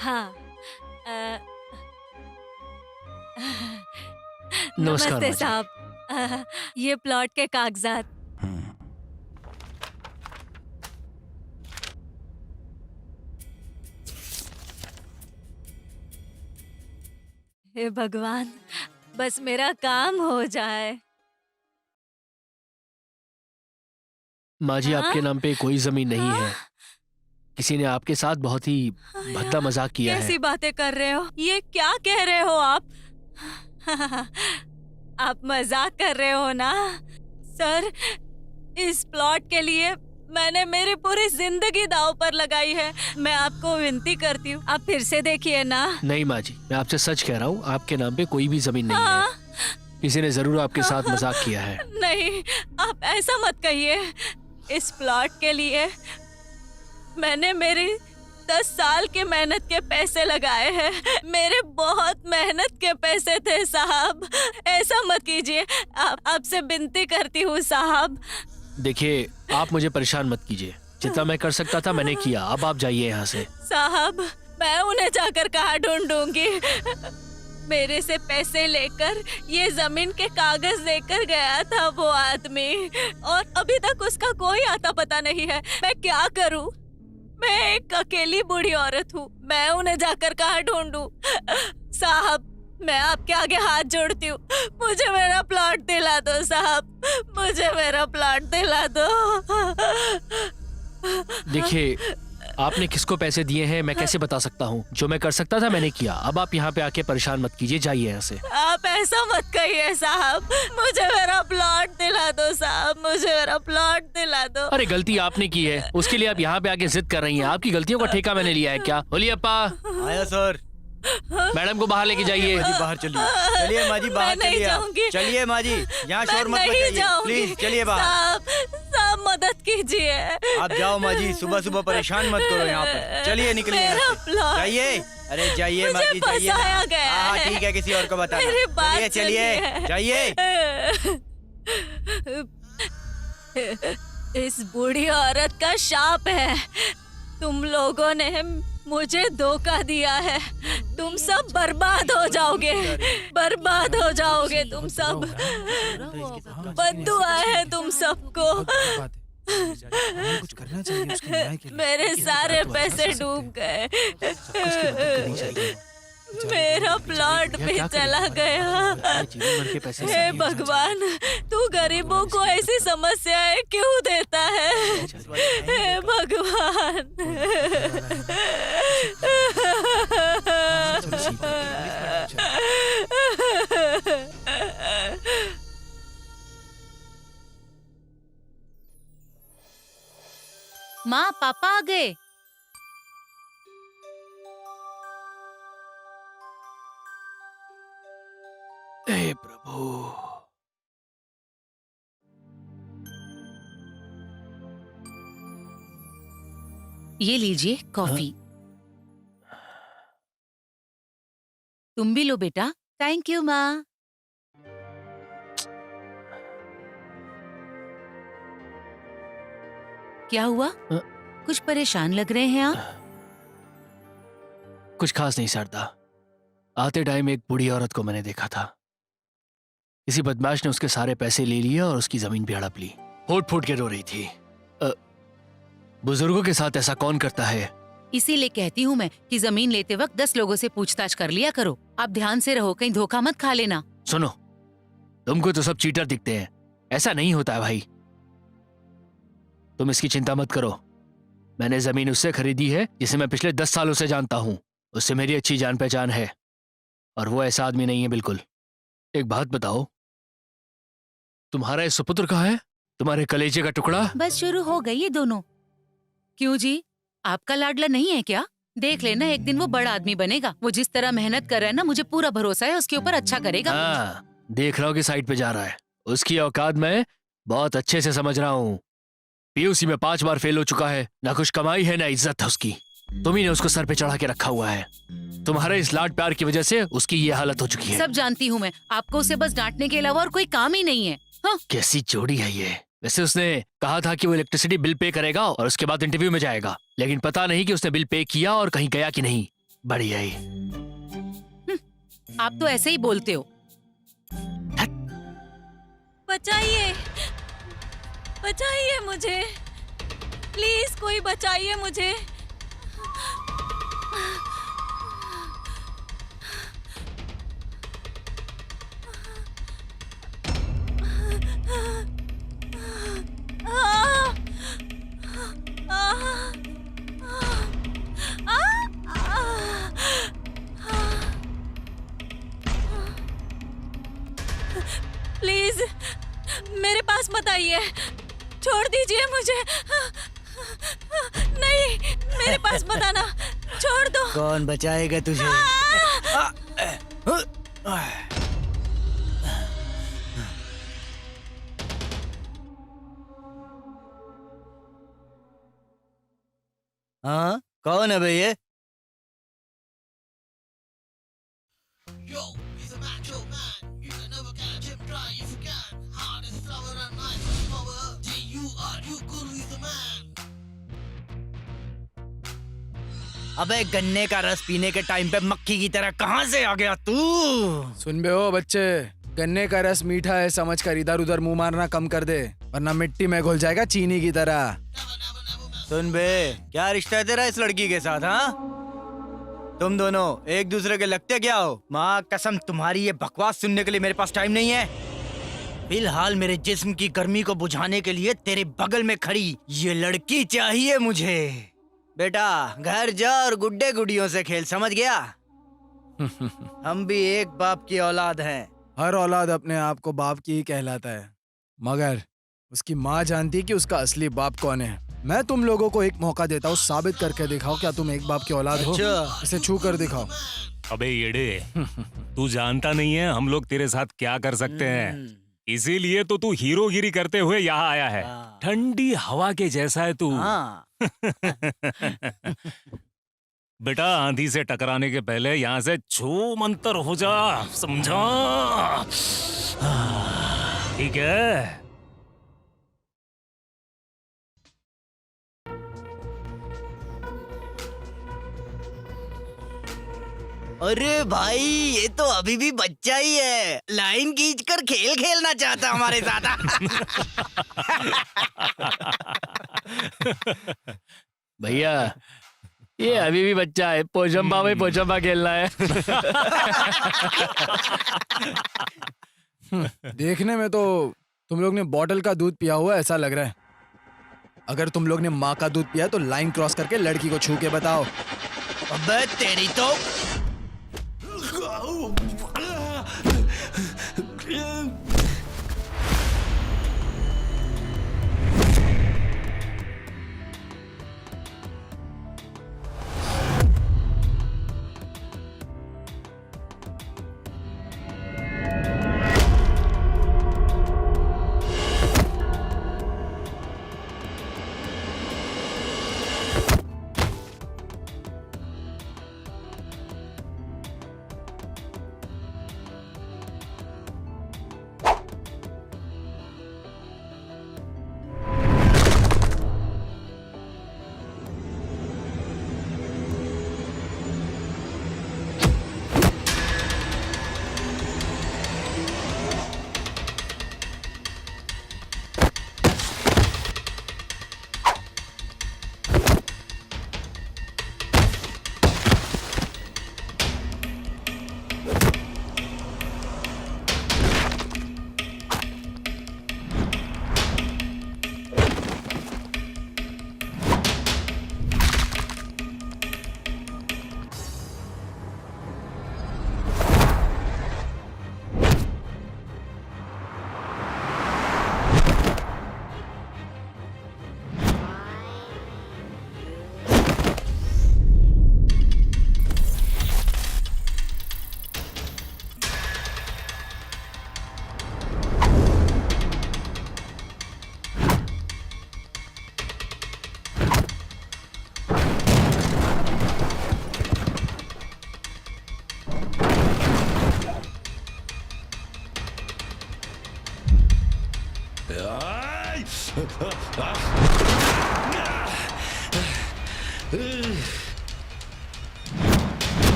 हाँ। अ, नमस्कार नमस्ते माँ जी। साहब। ये प्लॉट के कागजात। हम्म, हे भगवान, बस मेरा काम हो जाए। माँ जी, हाँ? आपके नाम पे कोई जमीन नहीं हाँ? है। किसी ने आपके साथ बहुत ही भद्दा मजाक किया है। कैसी बातें कर रहे हो? ये क्या कह रहे हो आप? आप मजाक कर रहे हो ना? सर, इस प्लॉट के लिए मैंने मेरी पूरी जिंदगी दांव पर लगाई है। मैं आपको विनती करती हूँ, आप फिर से देखिए ना। नहीं माँ जी, मैं आपसे सच कह रहा हूँ, आपके नाम पे कोई भी जमीन नहीं है। हाँ। किसी ने जरूर आपके साथ मजाक किया है। नहीं, आप ऐसा मत कहिए। इस प्लॉट के लिए मैंने मेरी 10 साल की मेहनत के पैसे लगाए हैं। मेरे बहुत मेहनत के पैसे थे साहब। ऐसा मत कीजिए। आपसे विनती करती हूँ साहब। देखिए, आप मुझे परेशान मत कीजिए। जितना मैं कर सकता था मैंने किया। अब आप जाइए यहाँ से। साहब, मैं उन्हें जाकर कहाँ ढूंढूंगी? मेरे से पैसे लेकर ये जमीन के कागज लेकर गया था वो आदमी, और अभी तक उसका कोई आता पता नहीं है। मैं क्या करूं? मैं एक अकेली बूढ़ी औरत हूँ। मैं उन्हें जाकर कहाँ ढूंढूं? साहब, मैं आपके आगे हाथ जोड़ती हूँ। मुझे मेरा प्लॉट दिला दो साहब। मुझे मेरा प्लॉट दिला दो। देखिए, आपने किसको पैसे दिए हैं मैं कैसे बता सकता हूँ। जो मैं कर सकता था मैंने किया। अब आप यहाँ पे आके परेशान मत कीजिए, जाइए यहाँ से। आप ऐसा मत कहिए साहब। मुझे मेरा प्लॉट दिला दो साहब। मुझे मेरा प्लॉट दिला दो। अरे गलती आपने की है, उसके लिए आप यहाँ पे आके जिद कर रही हैं। आपकी गलतियों का ठेका मैंने लिया है क्या? बोलिए अप्पा। आया सर। मैडम को बाहर लेके जाइए। माँ जी बाहर चलिए। चलिए माँ जी बाहर मैं नहीं चलिए आप। जाऊंगी। चलिए माँ जी, यहाँ मैं शोर मत नहीं मचाइए जाऊंगी। प्लीज। चलिए बाहर। साहब मदद कीजिए। आप जाओ माँ जी, सुबह सुबह परेशान मत करो यहाँ पर। चलिए निकलिए यहाँ मेरा से। प्लॉट। जाइए। अरे जाइए माँ मुझे जी, जाइए ना। फंसाया गया हाँ है। ठीक है, किसी और को बताना। मेरी बात चलिए चलिए जाइए। इस बूढ़ी औरत का शाप है। तुम लोगों ने मुझे धोखा दिया है। तुम सब बर्बाद हो जाओगे। बर्बाद हो जाओगे तुम सब। बद्दुआ है तुम सबको। कुछ करना चाहिए उसके न्याय के लिए। मेरे सारे पैसे डूब गए। मेरा प्लॉट भी चला गया। जीवन भर के पैसे हे भगवान, तू गरीबों को ऐसी समस्याएं क्यों देता है? हे भगवान। माँ, पापा आ गए। हे प्रभु। ये लीजिए कॉफी। तुम भी लो बेटा। थैंक यू माँ। क्या हुआ? कुछ परेशान लग रहे हैं आप? कुछ खास नहीं शारदा। आते टाइम एक बूढ़ी औरत को मैंने देखा था। किसी बदमाश ने उसके सारे पैसे ले लिए और उसकी जमीन भी हड़प ली। फूट फूट के रो रही थी। बुजुर्गों के साथ ऐसा कौन करता है? इसीलिए कहती हूँ मैं कि जमीन लेते वक्त 10 लोगों से पूछताछ कर लिया करो। आप ध्यान से रहो, कहीं धोखा मत खा लेना। सुनो, तुमको तो सब चीटर दिखते हैं। ऐसा नहीं होता है भाई। तुम इसकी चिंता मत करो। मैंने जमीन उससे खरीदी है जिसे मैं पिछले 10 सालों से जानता हूँ। उससे मेरी अच्छी जान पहचान है और वो ऐसा आदमी नहीं है बिल्कुल। एक बात बताओ, तुम्हारा ये सुपुत्र कहाँ है? तुम्हारे कलेजे का टुकड़ा? बस शुरू हो गई ये दोनों। क्यों जी, आपका लाडला नहीं है क्या? देख लेना, एक दिन वो बड़ा आदमी बनेगा। वो जिस तरह मेहनत कर रहा है ना, मुझे पूरा भरोसा है उसके ऊपर अच्छा करेगा। हाँ, देख रहा हूँ कि साइड पे जा रहा है। उसकी औकात मैं बहुत अच्छे से समझ रहा हूँ। पीयूसी में 5 बार फेल हो चुका है। ना कुछ कमाई है ना इज्जत है उसकी। तुम ही ने उसको सर पे चढ़ा के रखा हुआ है। तुम्हारे इस लाड प्यार की वजह से उसकी ये हालत हो चुकी है। सब जानती हूँ मैं। आपको उसे बस डांटने के अलावा और कोई काम ही नहीं है। हाँ? कैसी जोड़ी है ये। वैसे उसने कहा था कि वो इलेक्ट्रिसिटी बिल पे करेगा और उसके बाद इंटरव्यू में जाएगा, लेकिन पता नहीं कि उसने बिल पे किया और कहीं गया कि नहीं। बढ़िया ही। आप तो ऐसे ही बोलते हो। बचाइए, बचाइए मुझे, प्लीज कोई बचाइए मुझे। प्लीज मेरे पास मत आइए, छोड़ दीजिए मुझे। नहीं, मेरे पास मत आना, छोड़ दो। कौन बचाएगा तुझे? हाँ, कौन है बे ये? अबे गन्ने का रस पीने के टाइम पे मक्खी की तरह कहाँ से आ गया तू? सुन बे हो बच्चे, गन्ने का रस मीठा है समझकर इधर उधर मुंह मारना कम कर दे, वरना मिट्टी में घुल जाएगा चीनी की तरह। सुन बे, क्या रिश्ता है तेरा इस लड़की के साथ? हाँ, तुम दोनों एक दूसरे के लगते क्या हो? माँ कसम, तुम्हारी ये बकवास सुनने के लिए मेरे पास टाइम नहीं है। फिलहाल मेरे जिस्म की गर्मी को बुझाने के लिए तेरे बगल में खड़ी ये लड़की चाहिए मुझे। बेटा घर जा और गुड्डे गुड़ियों से खेल, समझ गया? हम भी एक बाप की औलाद हैं। हर औलाद अपने आप को बाप की ही कहलाता है, मगर उसकी माँ जानती है कि उसका असली बाप कौन है। मैं तुम लोगों को एक मौका देता हूँ, साबित करके दिखाओ क्या तुम एक बाप की औलाद हो। अच्छा। इसे छू कर दिखाओ। अबे येड़े, तू जानता नहीं है हम लोग तेरे साथ क्या कर सकते हैं, इसीलिए तो तू हीरोगिरी करते हुए यहाँ आया है। हाँ। ठंडी हवा के जैसा है तू। हाँ। बेटा आंधी से टकराने के पहले यहाँ से छू मंतर हो जा, समझा? ठीक है? अरे भाई, ये तो अभी भी बच्चा ही है, लाइन खींचकर खेल खेलना चाहता हमारे साथ। भैया ये अभी भी बच्चा है, पोचंबा में पोचंबा खेलना है। देखने में तो तुम लोग ने बॉटल का दूध पिया हुआ ऐसा लग रहा है। अगर तुम लोग ने माँ का दूध पिया तो लाइन क्रॉस करके लड़की को छू के बताओ। अबे तेरी तो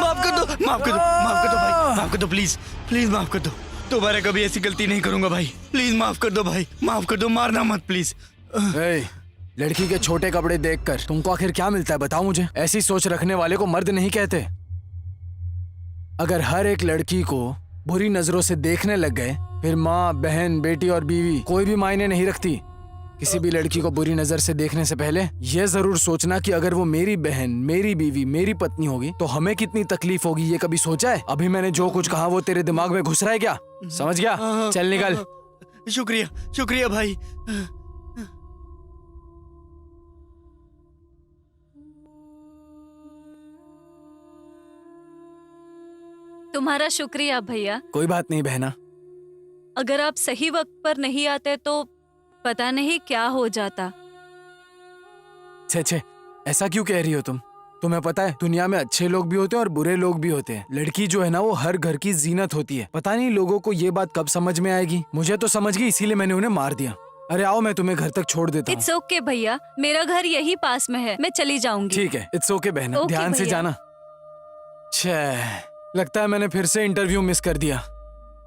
माफ कर दो, माफ कर दो, माफ कर दो भाई, माफ कर दो प्लीज, प्लीज माफ कर दो। दोबारा कभी ऐसी गलती नहीं करूंगा भाई, प्लीज माफ कर दो भाई, माफ कर दो, मारना मत प्लीज। ए, लड़की के छोटे कपड़े देखकर तुमको आखिर क्या मिलता है बताओ मुझे। ऐसी सोच रखने वाले को मर्द नहीं कहते। अगर हर एक लड़की को बुरी नजरों से देखने लग गए फिर माँ, बहन, बेटी और बीवी कोई भी मायने नहीं रखती। किसी भी लड़की को बुरी नजर से देखने से पहले यह जरूर सोचना कि अगर वो मेरी बहन, मेरी बीवी, मेरी पत्नी होगी तो हमें कितनी तकलीफ होगी, ये कभी सोचा है? अभी मैंने जो कुछ कहा वो तेरे दिमाग में घुस रहा है क्या? समझ गया? चल निकल। शुक्रिया, शुक्रिया भाई। तुम्हारा शुक्रिया भैया। कोई बात नहीं बहना। अगर आप सही वक्त पर नहीं आते तो पता नहीं क्या हो जाता। छे, ऐसा क्यों कह रही हो तुम? तुम्हें पता है दुनिया में अच्छे लोग भी होते हैं और बुरे लोग भी होते हैं। लड़की जो है ना वो हर घर की जीनत होती है। पता नहीं लोगों को ये बात कब समझ में आएगी। मुझे तो समझ गई, इसीलिए मैंने उन्हें मार दिया। अरे आओ, मैं तुम्हें घर तक छोड़ देता हूँ। इट्स ओके भैया, मेरा घर यही पास में है, मैं चली जाऊंगी। ठीक है, इट्स ओके बहना, ओके ध्यान से भैया। जाना। छे, लगता है मैंने फिर से इंटरव्यू मिस कर दिया।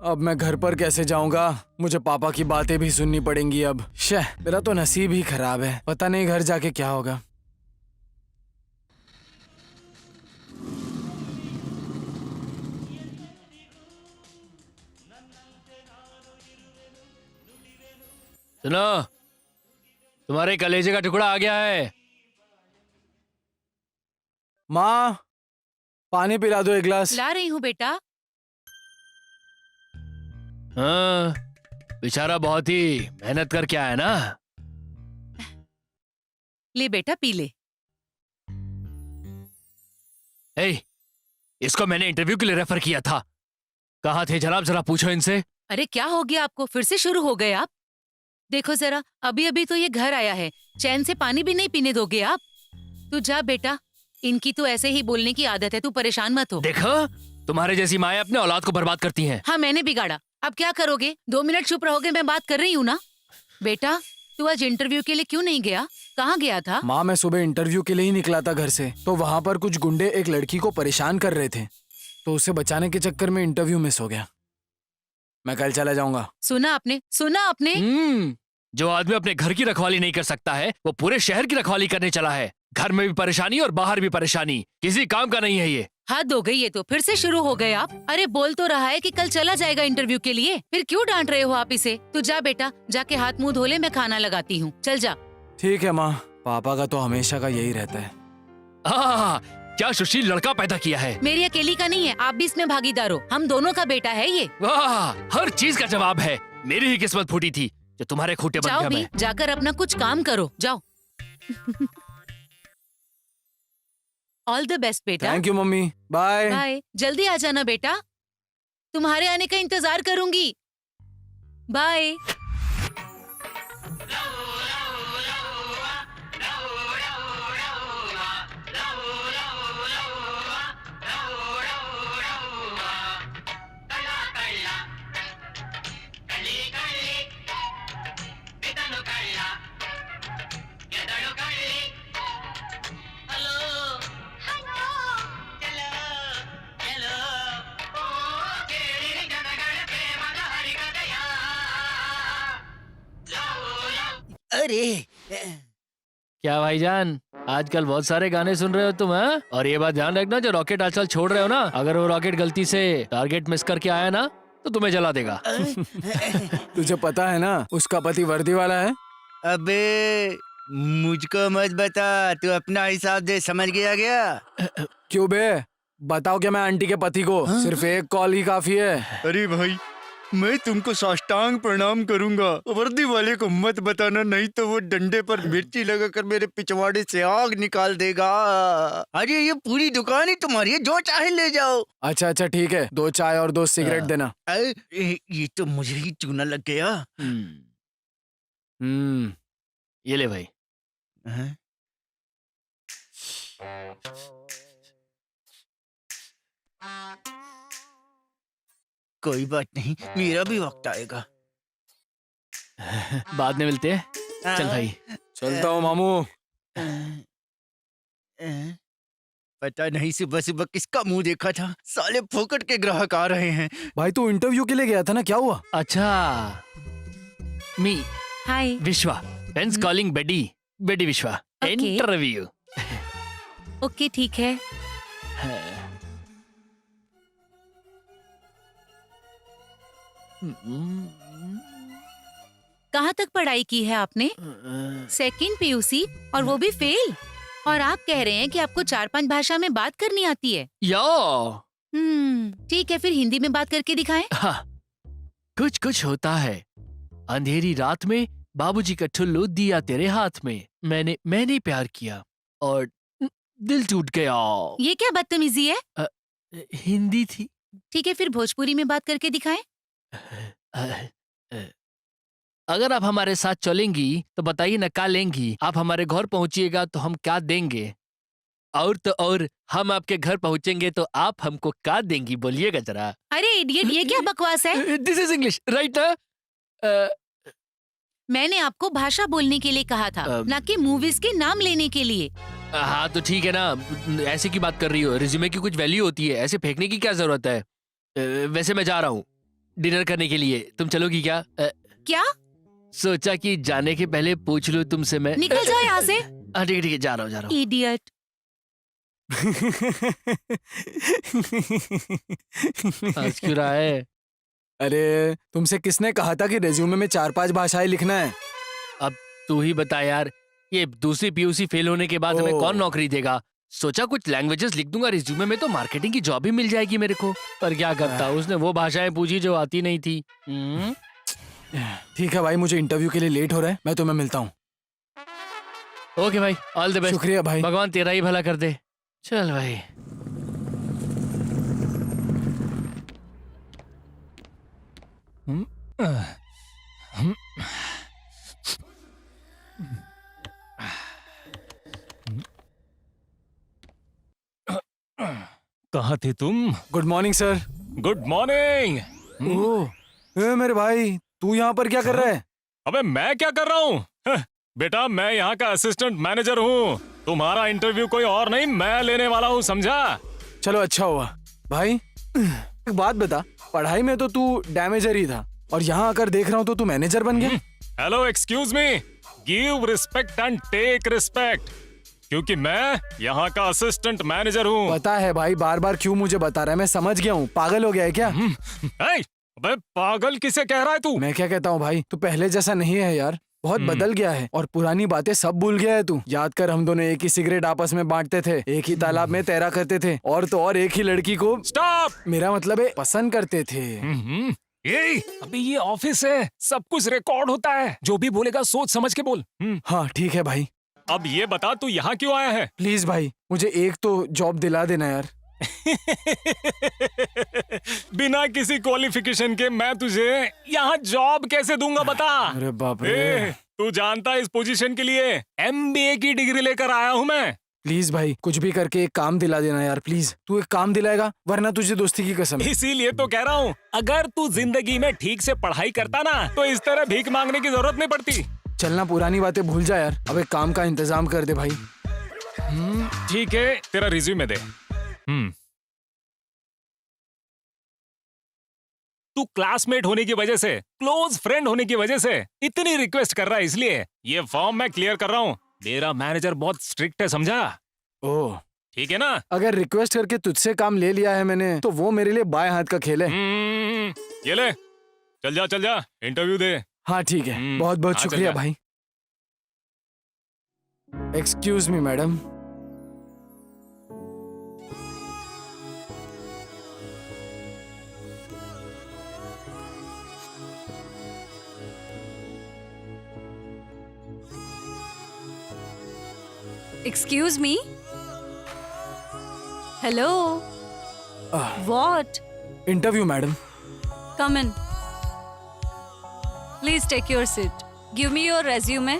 अब मैं घर पर कैसे जाऊंगा? मुझे पापा की बातें भी सुननी पड़ेंगी अब। मेरा तो नसीब ही खराब है। पता नहीं घर जाके क्या होगा। सुनो, तुम्हारे कलेजे का टुकड़ा आ गया है। माँ, पानी पिला दो एक गिलास। ला रही हूँ बेटा। हाँ, बेचारा बहुत ही मेहनत करके आया ना। ले बेटा पी ले। ए, इसको मैंने इंटरव्यू के लिए रेफर किया था। कहाँ थे जनाब, जरा पूछो इनसे। अरे क्या हो गया आपको? फिर से शुरू हो गए आप? देखो जरा, अभी अभी तो ये घर आया है, चैन से पानी भी नहीं पीने दोगे आप? तू जा बेटा, इनकी तो ऐसे ही बोलने की आदत है, तू परेशान मत हो। देखो, तुम्हारे जैसी माएं अपने औलाद को बर्बाद करती हैं। हाँ मैंने बिगाड़ा, अब क्या करोगे? 2 मिनट चुप रहोगे? मैं बात कर रही हूँ ना। बेटा तू आज इंटरव्यू के लिए क्यों नहीं गया? कहाँ गया था? माँ, मैं सुबह इंटरव्यू के लिए ही निकला था घर से, तो वहाँ पर कुछ गुंडे एक लड़की को परेशान कर रहे थे, तो उसे बचाने के चक्कर में इंटरव्यू मिस हो गया। मैं कल चला जाऊंगा। सुना आपने, सुना आपने? जो आदमी अपने घर की रखवाली नहीं कर सकता है वो पूरे शहर की रखवाली करने चला है। घर में भी परेशानी और बाहर भी परेशानी, किसी काम का नहीं है ये। हद हो गई, ये तो फिर से शुरू हो गए आप। अरे बोल तो रहा है कि कल चला जाएगा इंटरव्यू के लिए, फिर क्यों डांट रहे हो आप इसे? तू जा बेटा, जाके हाथ मुंह धो ले, मैं खाना लगाती हूँ। चल जा। ठीक है माँ, पापा का तो हमेशा का यही रहता है। क्या सुशील लड़का पैदा किया है। मेरी अकेली का नहीं है, आप भी इसमें भागीदार हो, हम दोनों का बेटा है ये। वाह, हर चीज का जवाब है। मेरी ही किस्मत फूटी थी जो तुम्हारे खूंटे बन जाओ गया भी, मैं। जाकर अपना कुछ काम करो, जाओ। ऑल द बेस्ट बेटा। Thank you mummy, bye. Bye, जल्दी आ जाना बेटा, तुम्हारे आने का इंतजार करूंगी। बाय। अरे क्या भाईजान, आजकल बहुत सारे गाने सुन रहे हो तुम, हैं? और ये बात ध्यान रखना, जो रॉकेट आजकल छोड़ रहे हो ना, अगर वो रॉकेट गलती से टारगेट मिस करके आया ना तो तुम्हें जला देगा। तुझे पता है ना उसका पति वर्दी वाला है। अबे मुझको मत बता, तू अपना हिसाब दे, समझ गया? क्यों बे, बताओ क्या मैं आंटी के पति को सिर्फ एक कॉल ही काफी है। अरे भाई मैं तुमको साष्टांग प्रणाम करूंगा। वर्दी वाले को मत बताना, नहीं तो वो डंडे पर मिर्ची लगाकर मेरे पिछवाड़े से आग निकाल देगा। अरे ये पूरी दुकान ही तुम्हारी है, जो चाहे ले जाओ। अच्छा अच्छा ठीक है, 2 चाय और 2 सिगरेट देना। ये तो मुझे ही चूना लग गया। ये ले भाई। हैं? कोई बात नहीं, मेरा भी वक्त आएगा। बाद में मिलते हैं। चल भाई। चलता हूँ मामू। पता नहीं सुबह सुबह किसका मुंह देखा था, साले फोकट के ग्राहक आ रहे हैं। भाई तू इंटरव्यू के लिए गया था ना, क्या हुआ? अच्छा, मी हाय। विश्वा, फ्रेंड्स कॉलिंग बेडी, बेडी विश्वा, Okay. इंटरव्यू। ओके ठीक है। कहाँ तक पढ़ाई की है आपने? 2nd PUC और वो भी फेल। और आप कह रहे हैं कि आपको 4-5 भाषा में बात करनी आती है। यो, ठीक है, फिर हिंदी में बात करके दिखाएं। हाँ, कुछ कुछ होता है। अंधेरी रात में बाबूजी का ठुल्लू दिया तेरे हाथ में, मैंने प्यार किया और दिल टूट गया। ये क्या बदतमीजी है? हिंदी थी। ठीक है, फिर भोजपुरी में बात करके दिखाएं। अगर आप हमारे साथ चलेंगी तो बताइए ना क्या लेंगी। आप हमारे घर पहुंचिएगा तो हम क्या देंगे, और तो और हम आपके घर पहुंचेंगे तो आप हमको क्या देंगी, बोलिएगा जरा। अरे इडियट, ये क्या बकवास है? दिस इज इंग्लिश राइट ना? मैंने आपको भाषा बोलने के लिए कहा था, ना कि मूवीज के नाम लेने के लिए। हाँ तो ठीक है ना, ऐसे की बात कर रही हो। रिज्यूमे की कुछ वैल्यू होती है, ऐसे फेंकने की क्या जरूरत है। वैसे मैं जा रहा हूँ डिनर करने के लिए, तुम चलोगी क्या? क्या? सोचा कि जाने के पहले पूछ लूं तुमसे मैं। निकल जाओ यहाँ से। हाँ ठीक है, जा रहा हूँ। इडियट। हंस क्यों रहा है? अरे तुमसे किसने कहा था कि रेज्यूमे में 4-5 भाषाएं लिखना है? अब तू ही बता यार, ये दूसरी PUC फेल होने के बाद हमें ओह। कौन नौकरी देगा। सोचा कुछ लैंग्वेजेस लिख दूंगा रिज्यूमे में तो मार्केटिंग की जॉब भी मिल जाएगी मेरे को। पर क्या करता, उसने वो भाषाएं पूछी जो आती नहीं थी। ठीक है भाई, मुझे इंटरव्यू के लिए लेट हो रहा है, मैं तुम्हें मिलता हूँ। ओके भाई, ऑल द बेस्ट। शुक्रिया भाई। भगवान तेरा ही भला कर दे। चल भाई। कहाँ थे तुम? Good morning sir. Good morning. Oh, मेरे भाई तू यहाँ पर क्या कर रहा है? अबे मैं क्या कर रहा हूँ? बेटा मैं यहाँ का असिस्टेंट मैनेजर हूँ। तुम्हारा इंटरव्यू कोई और नहीं मैं लेने वाला हूँ, समझा? चलो अच्छा हुआ। भाई एक बात बता, पढ़ाई में तो तू डैमेजर ही था और यहाँ आकर देख रहा हूँ तो तू मैनेजर बन गया। Hello excuse me, give respect and take respect, क्योंकि मैं यहाँ का असिस्टेंट मैनेजर हूँ। पता है भाई, बार बार क्यों मुझे बता रहा है, मैं समझ गया हूँ। पागल हो गया है क्या? अबे पागल किसे कह रहा है तू? मैं क्या कहता हूँ भाई, तू पहले जैसा नहीं है यार, बहुत बदल गया है और पुरानी बातें सब भूल गया है तू। याद कर, हम दोनों एक ही सिगरेट आपस में बांटते थे, एक ही तालाब में तैरा करते थे और तो और एक ही लड़की को, स्टॉप, मेरा मतलब है, पसंद करते थे। अभी ये ऑफिस है, सब कुछ रिकॉर्ड होता है, जो भी बोलेगा सोच समझ के बोल। हाँ ठीक है भाई। अब ये बता तू यहाँ क्यों आया है? प्लीज भाई मुझे एक तो जॉब दिला देना यार। बिना किसी क्वालिफिकेशन के मैं तुझे यहाँ जॉब कैसे दूंगा बता? अरे बाप रे। तू जानता है इस पोजीशन के लिए MBA की डिग्री लेकर आया हूँ मैं। प्लीज भाई कुछ भी करके एक काम दिला देना यार, प्लीज। तू एक काम दिलाएगा वरना तुझे दोस्ती की कसम है। इसीलिए तो कह रहा हूँ, अगर तू जिंदगी में ठीक से पढ़ाई करता ना तो इस तरह भीख मांगने की जरूरत नहीं पड़ती। चलना, पुरानी बातें भूल जा यार, अब एक काम का इंतजाम कर दे भाई। ठीक है, तेरा रिज्यूमे दे। तू क्लासमेट होने की वजह से, क्लोज फ्रेंड होने की वजह से इतनी रिक्वेस्ट कर रहा है, इसलिए ये फॉर्म मैं क्लियर कर रहा हूँ। मेरा मैनेजर बहुत स्ट्रिक्ट है, समझा? ओह ठीक है ना? अगर रिक्वेस्ट करके तुझसे काम ले लिया है मैंने तो वो मेरे लिए बाएं हाथ का खेल है। ये ले, चल जा इंटरव्यू दे। हाँ ठीक है, बहुत बहुत हाँ, शुक्रिया चल जा। भाई। Excuse me madam. Excuse me? Hello? What? Interview madam. Come in. Please take your seat. Give me your resume.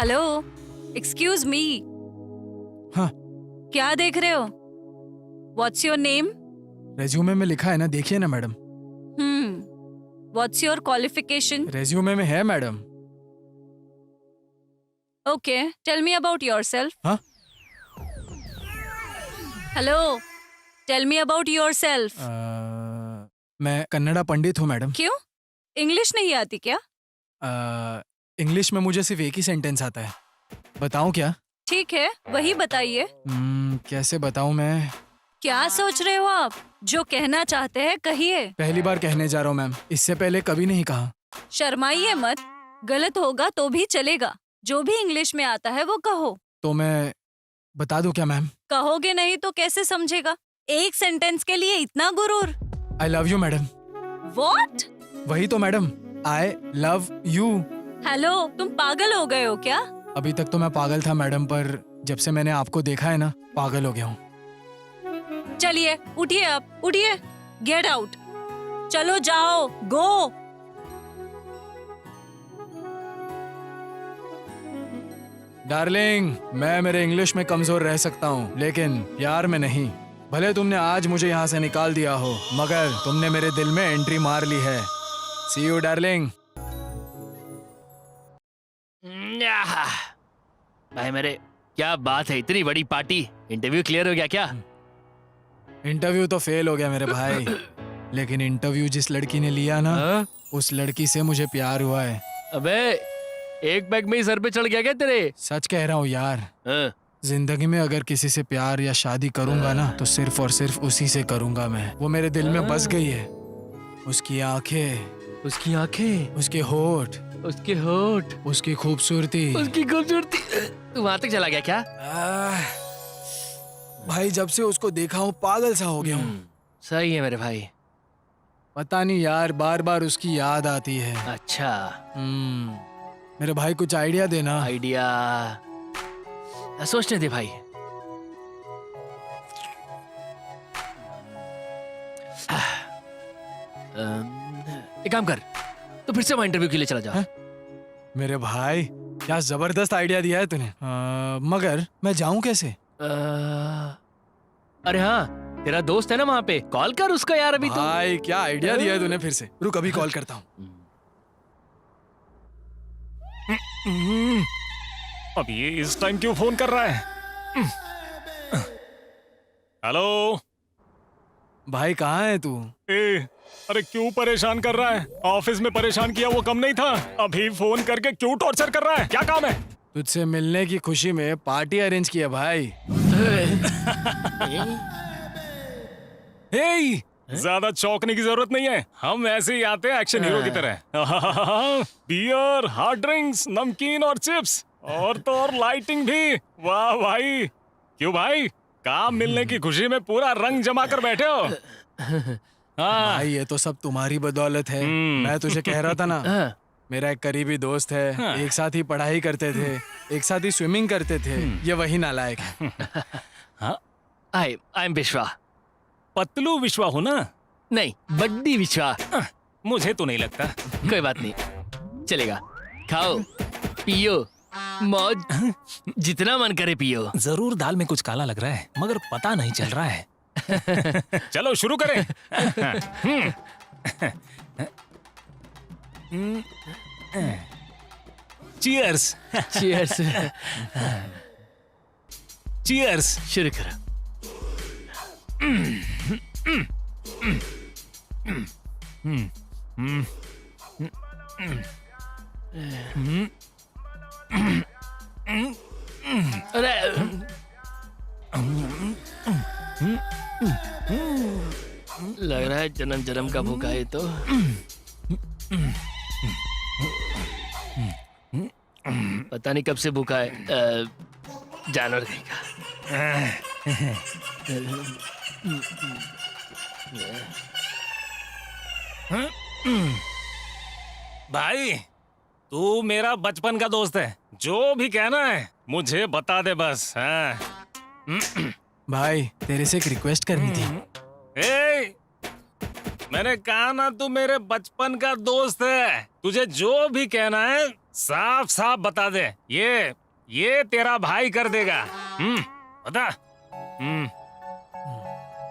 Hello, excuse मी। हाँ। क्या देख रहे हो? What's your name? रेज्यूमे में लिखा है ना, देखिए ना madam. What's your qualification? Resume में है madam. Okay, tell me about yourself. हाँ? Hello, tell me about yourself. मैं कन्नड़ा पंडित हूँ मैडम। क्यों? इंग्लिश नहीं आती क्या? इंग्लिश में मुझे सिर्फ एक ही सेंटेंस आता है। बताऊं क्या? ठीक है, वही बताइए। कैसे बताऊं मैं? क्या सोच रहे हो आप? जो कहना चाहते हैं कहिए। पहली बार कहने जा रहा हूँ मैम, इससे पहले कभी नहीं कहा। शर्माइए मत, गलत होगा तो भी चलेगा। जो भी इंग्लिश में आता है वो कहो। तो मैं बता दूं क्या मैम? कहोगे नहीं तो कैसे समझेगा? एक सेंटेंस के लिए इतना गुरूर? I love you madam. What? वही तो madam, I love you. Hello, तुम पागल हो गए हो क्या? अभी तक तो मैं पागल था मैडम, पर जब से मैंने आपको देखा है ना, पागल हो गया हूँ। चलिए उठिए, आप उठिए। Get out. चलो जाओ, गो। डार्लिंग, मैं मेरे इंग्लिश में कमजोर रह सकता हूँ, लेकिन प्यार में नहीं। भले तुमने आज मुझे यहाँ से निकाल दिया हो, मगर तुमने मेरे दिल में एंट्री मार ली है। सी यू डार्लिंग। भाई मेरे, क्या बात है, इतनी बड़ी पार्टी। इंटरव्यू क्लियर हो गया क्या? इंटरव्यू तो फेल हो गया मेरे भाई, लेकिन इंटरव्यू जिस लड़की ने लिया ना, उस लड़की से मुझे प्यार हुआ है। अबे, एक बैग में ही सर पे चढ़ गया क्या तेरे? सच कह रहा हूँ यार। जिंदगी में अगर किसी से प्यार या शादी करूंगा ना, तो सिर्फ और सिर्फ उसी से करूंगा मैं। वो मेरे दिल में बस गई है। उसकी आंखें, उसकी आंखें, उसके होठ, उसके होठ, उसकी खूबसूरती, उसकी खूबसूरती। तू वहां तक चला गया क्या? भाई जब से उसको देखा हूँ पागल सा हो गया हूँ। सही है मेरे भाई। पता नहीं यार, बार बार उसकी याद आती है। अच्छा, मेरे भाई कुछ आइडिया देना। आइडिया सोचने दे भाई। एक काम कर, तो फिर से वहां इंटरव्यू के लिए चला जा। मेरे भाई क्या जबरदस्त आइडिया दिया है तूने। मगर मैं जाऊं कैसे? अरे हाँ, तेरा दोस्त है ना वहां पे, कॉल कर उसका यार अभी। भाई क्या आइडिया दिया है तूने फिर से। रुक, अभी कॉल करता हूँ। अब ये इस टाइम क्यों फोन कर रहा है? हेलो भाई कहाँ है तू? अरे क्यों परेशान कर रहा है? ऑफिस में परेशान किया वो कम नहीं था, अभी फोन करके क्यों टॉर्चर कर रहा है? क्या काम है? तुझसे मिलने की खुशी में पार्टी अरेंज किया भाई। ज्यादा चौंकने की जरूरत नहीं है, हम ऐसे ही आते हैं एक्शन हीरो की तरह। बियर, हार्ड ड्रिंक्स, नमकीन और चिप्स, और तो और लाइटिंग भी। वाह भाई, क्यों भाई, काम मिलने की खुशी में पूरा रंग जमा कर बैठे हो। भाई ये तो सब तुम्हारी बदौलत है। मैं तुझे कह रहा था ना, मेरा एक करीबी दोस्त है, एक साथ ही पढ़ाई करते थे, एक साथ ही स्विमिंग करते थे। ये वही नालायक है। आई एम विश्वा। पतलू विश्वा हो ना? नहीं, बड्डी विश्वा। मुझे तो नहीं लगता। कोई बात नहीं, चलेगा। खाओ पियो, मौज, जितना मन करे पियो। जरूर दाल में कुछ काला लग रहा है, मगर पता नहीं चल रहा है। चलो शुरू करें। चीयर्स। चीयर्स। चीयर्स। शुरू करो। अरे लग रहा है जन्म जन्म का भूखा है तो। पता नहीं कब से भूखा है, जानवर कहीं का। भाई तू मेरा बचपन का दोस्त है, जो भी कहना है मुझे बता दे बस। हाँ। भाई तेरे से एक रिक्वेस्ट करनी थी। ए, मैंने कहा ना तू मेरे बचपन का दोस्त है, तुझे जो भी कहना है साफ साफ बता दे। ये तेरा भाई कर देगा। बता।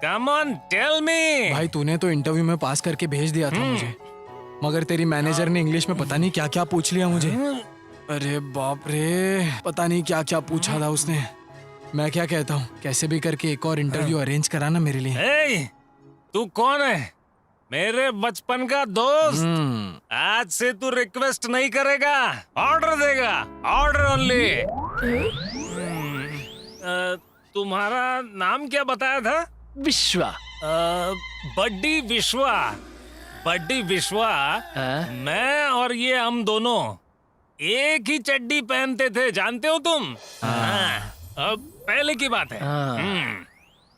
Come on tell me. भाई तूने तो इंटरव्यू में पास करके भेज दिया था मुझे, मगर तेरी मैनेजर ने इंग्लिश में पता नहीं क्या क्या पूछ लिया मुझे। अरे बाप रे, पता नहीं क्या क्या पूछा था उसने। मैं क्या कहता हूँ, कैसे भी करके एक और इंटरव्यू अरेंज कराना मेरे लिए। ए, तू कौन है? मेरे बचपन का दोस्त। आज से तू रिक्वेस्ट नहीं करेगा, ऑर्डर देगा, ऑर्डर ओनली। तुम्हारा नाम क्या बताया था? विश्वा। बड्डी विश्वा। बड्डी विश्वा। मैं और ये हम दोनों एक ही चड्डी पहनते थे, जानते हो तुम? हाँ। अब पहले की बात है।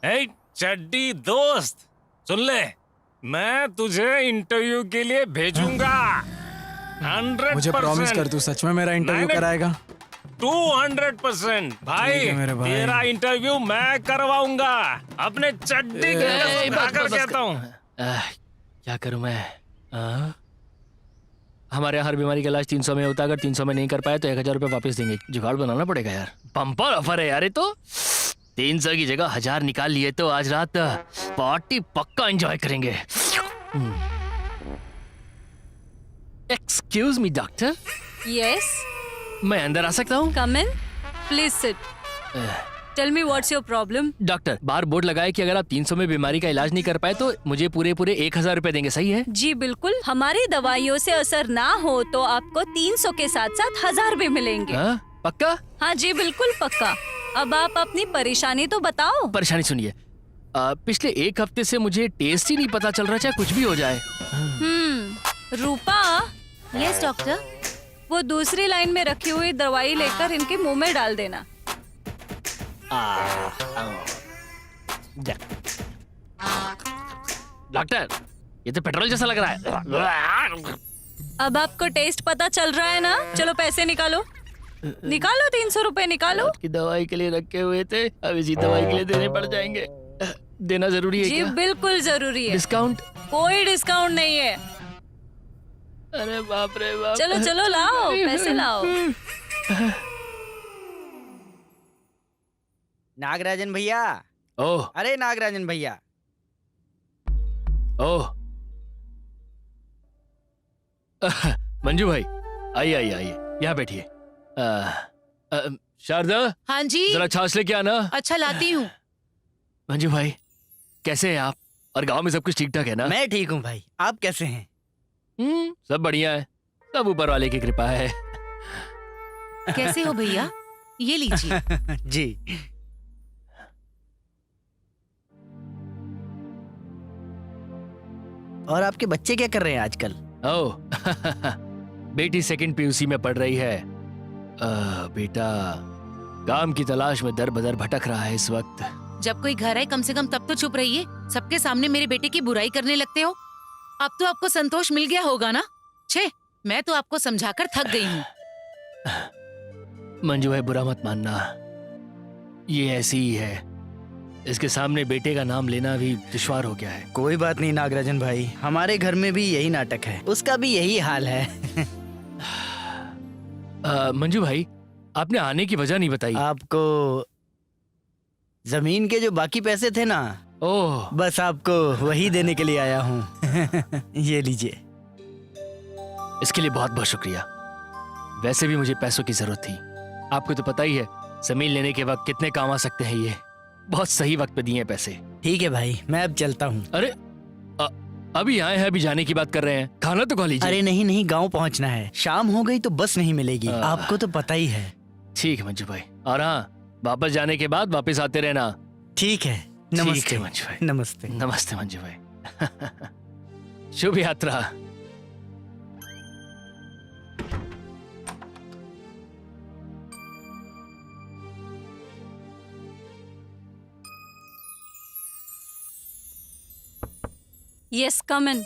ए, चड्डी दोस्त, सुन ले, मैं तुझे इंटरव्यू के लिए भेजूंगा। 100%। मुझे प्रॉमिस कर, तू सच में मेरा इंटरव्यू कराएगा? 200% भाई, मेरे भाई। तेरा इंटरव्यू मैं करवाऊंगा। अपने चड्डी के बस कहता हूँ। क्या करूं मैं? हमारे यहाँ हर बीमारी का इलाज 300 में होता है। अगर 300 में नहीं कर पाए तो 1000 रुपये वापस देंगे। जुगाड़ बनाना पड़ेगा यार। बम्पर ऑफर है यार ये तो। 300 की जगह 1000 निकाल लिए तो आज रात पार्टी पक्का एंजॉय करेंगे। एक्सक्यूज मी डॉक्टर, यस, मैं अंदर आ सकता हूँ? Come in, please sit. Tell me what's your problem. Doctor, बाहर बोर्ड लगाए कि अगर आप 300 में बीमारी का इलाज नहीं कर पाए तो मुझे पूरे 1000 रुपए देंगे, सही है? जी बिल्कुल, हमारी दवाइयों से असर ना हो तो आपको 300 के साथ साथ 1000 भी मिलेंगे। हाँ, पक्का? हाँ जी बिल्कुल पक्का। अब आप अपनी परेशानी तो बताओ। परेशानी सुनिए, पिछले 1 हफ्ते से मुझे टेस्ट ही नहीं पता चल रहा, चाहे कुछ भी हो जाए। रूपा, यस डॉक्टर। वो दूसरी लाइन में रखी हुई दवाई लेकर इनके मुंह में डाल देना। डॉक्टर, ये तो पेट्रोल जैसा लग रहा है। अब आपको टेस्ट पता चल रहा है ना? चलो पैसे निकालो, निकालो 300 रुपए निकालो। की दवाई के लिए रखे हुए थे, अब इसी दवाई के लिए देने पड़ जाएंगे। देना जरूरी है जी क्या? बिल्कुल जरूरी है। डिस्काउंट? कोई डिस्काउंट नहीं है। अरे बाप रे बाप। चलो चलो लाओ, पैसे लाओ। नागराजन भैया। ओह अरे नागराजन भैया। ओह मंजू भाई, आइए आइए आइए, यहाँ बैठिए। शारदा, हाँ जी, जरा छाछ लेके आना। अच्छा लाती हूँ। मंजू भाई, कैसे हैं आप? और गांव में सब कुछ ठीक ठाक है ना? मैं ठीक हूँ भाई, आप कैसे हैं? सब बढ़िया है, सब ऊपर वाले की कृपा है। कैसे हो भैया? ये लीजिए। जी। और आपके बच्चे क्या कर रहे हैं आजकल? ओह बेटी 2nd PUC में पढ़ रही है। बेटा काम की तलाश में दर बदर भटक रहा है इस वक्त। जब कोई घर आए कम से कम तब तो चुप रहिए। सबके सामने मेरे बेटे की बुराई करने लगते हो। अब तो आपको संतोष मिल गया होगा ना? छे, मैं तो आपको समझाकर थक गई हूँ। मंजू भाई, बुरा मत मानना, ये ऐसी ही है। इसके सामने बेटे का नाम लेना भी दुश्वार हो गया है। कोई बात नहीं नागराजन भाई, हमारे घर में भी यही नाटक है, उसका भी यही हाल है। मंजू भाई, आपने आने की वजह नहीं बताई। आपको जमीन के जो बाकी पैसे थे ना, ओह, बस आपको वही देने के लिए आया हूँ। ये लीजिए। इसके लिए बहुत बहुत शुक्रिया। वैसे भी मुझे पैसों की जरूरत थी। आपको तो पता ही है जमीन लेने के वक्त कितने काम आ सकते हैं। ये बहुत सही वक्त पे दिए हैं पैसे। ठीक है भाई, मैं अब चलता हूँ। अरे अभी आए हैं, अभी जाने की बात कर रहे हैं, खाना तो खा लीजिए। अरे नहीं नहीं, गांव पहुँचना है, शाम हो गई तो बस नहीं मिलेगी, आपको तो पता ही है। ठीक है मंजू भाई, और हाँ, वापस जाने के बाद वापस आते रहना। ठीक है, ठीक नमस्ते है मंजू भाई। नमस्ते। नमस्ते मंजू भाई। शुभ यात्रा। Yes come in.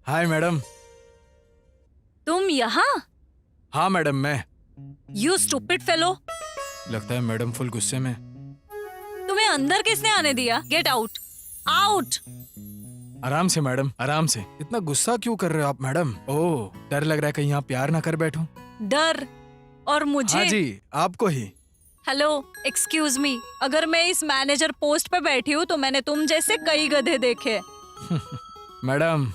Hi madam. तुम यहाँ? हाँ मैडम, मैं। You stupid fellow. लगता है मैडम फुल गुस्से में। तुम्हें अंदर किसने आने दिया? Get out, out. आराम से मैडम, आराम से। इतना गुस्सा क्यों कर रहे हो आप मैडम? ओह, डर लग रहा है कहीं आप प्यार ना कर बैठूं। डर? और मुझे? हाँ जी, आपको ही। हेलो, एक्सक्यूज मी, अगर मैं इस मैनेजर पोस्ट पे बैठी हूँ तो मैंने तुम जैसे कई गधे देखे। मैडम,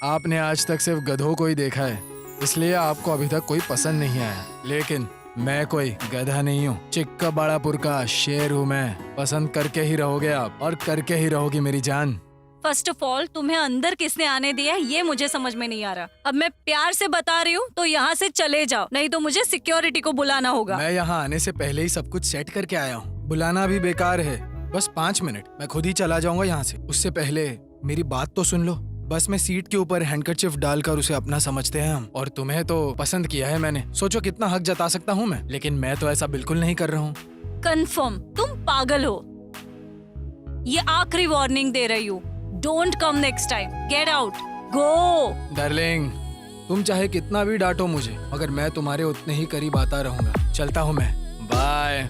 आपने आज तक सिर्फ गधों को ही देखा है, इसलिए आपको अभी तक कोई पसंद नहीं आया। लेकिन मैं कोई गधा नहीं हूँ, चिक्का बाड़ापुर का शेर हूँ मैं। पसंद करके ही रहोगे आप, और करके ही रहोगी मेरी जान। फर्स्ट ऑफ ऑल, तुम्हें अंदर किसने आने दिया ये मुझे समझ में नहीं आ रहा। अब मैं प्यार से बता रही हूँ तो यहाँ से चले जाओ, नहीं तो मुझे सिक्योरिटी को बुलाना होगा। मैं यहाँ आने से पहले ही सब कुछ सेट करके आया हूँ, बुलाना भी बेकार है। बस 5 मिनट, मैं खुद ही चला जाऊंगा यहाँ से। उससे पहले मेरी बात तो सुन लो। बस में सीट के ऊपर हैंडकरचिफ डालकर उसे अपना समझते हैं हम, और तुम्हें तो पसंद किया है मैंने। सोचो कितना हक जता सकता हूँ मैं, लेकिन मैं तो ऐसा बिल्कुल नहीं कर रहा हूँ। कंफर्म तुम पागल हो। ये आखिरी वार्निंग दे रही हूँ। Don't come next time, get out, go. Darling, तुम चाहे कितना भी डांटो मुझे, मगर मैं तुम्हारे उतने ही करीब आता रहूंगा। चलता हूँ मैं, बाय।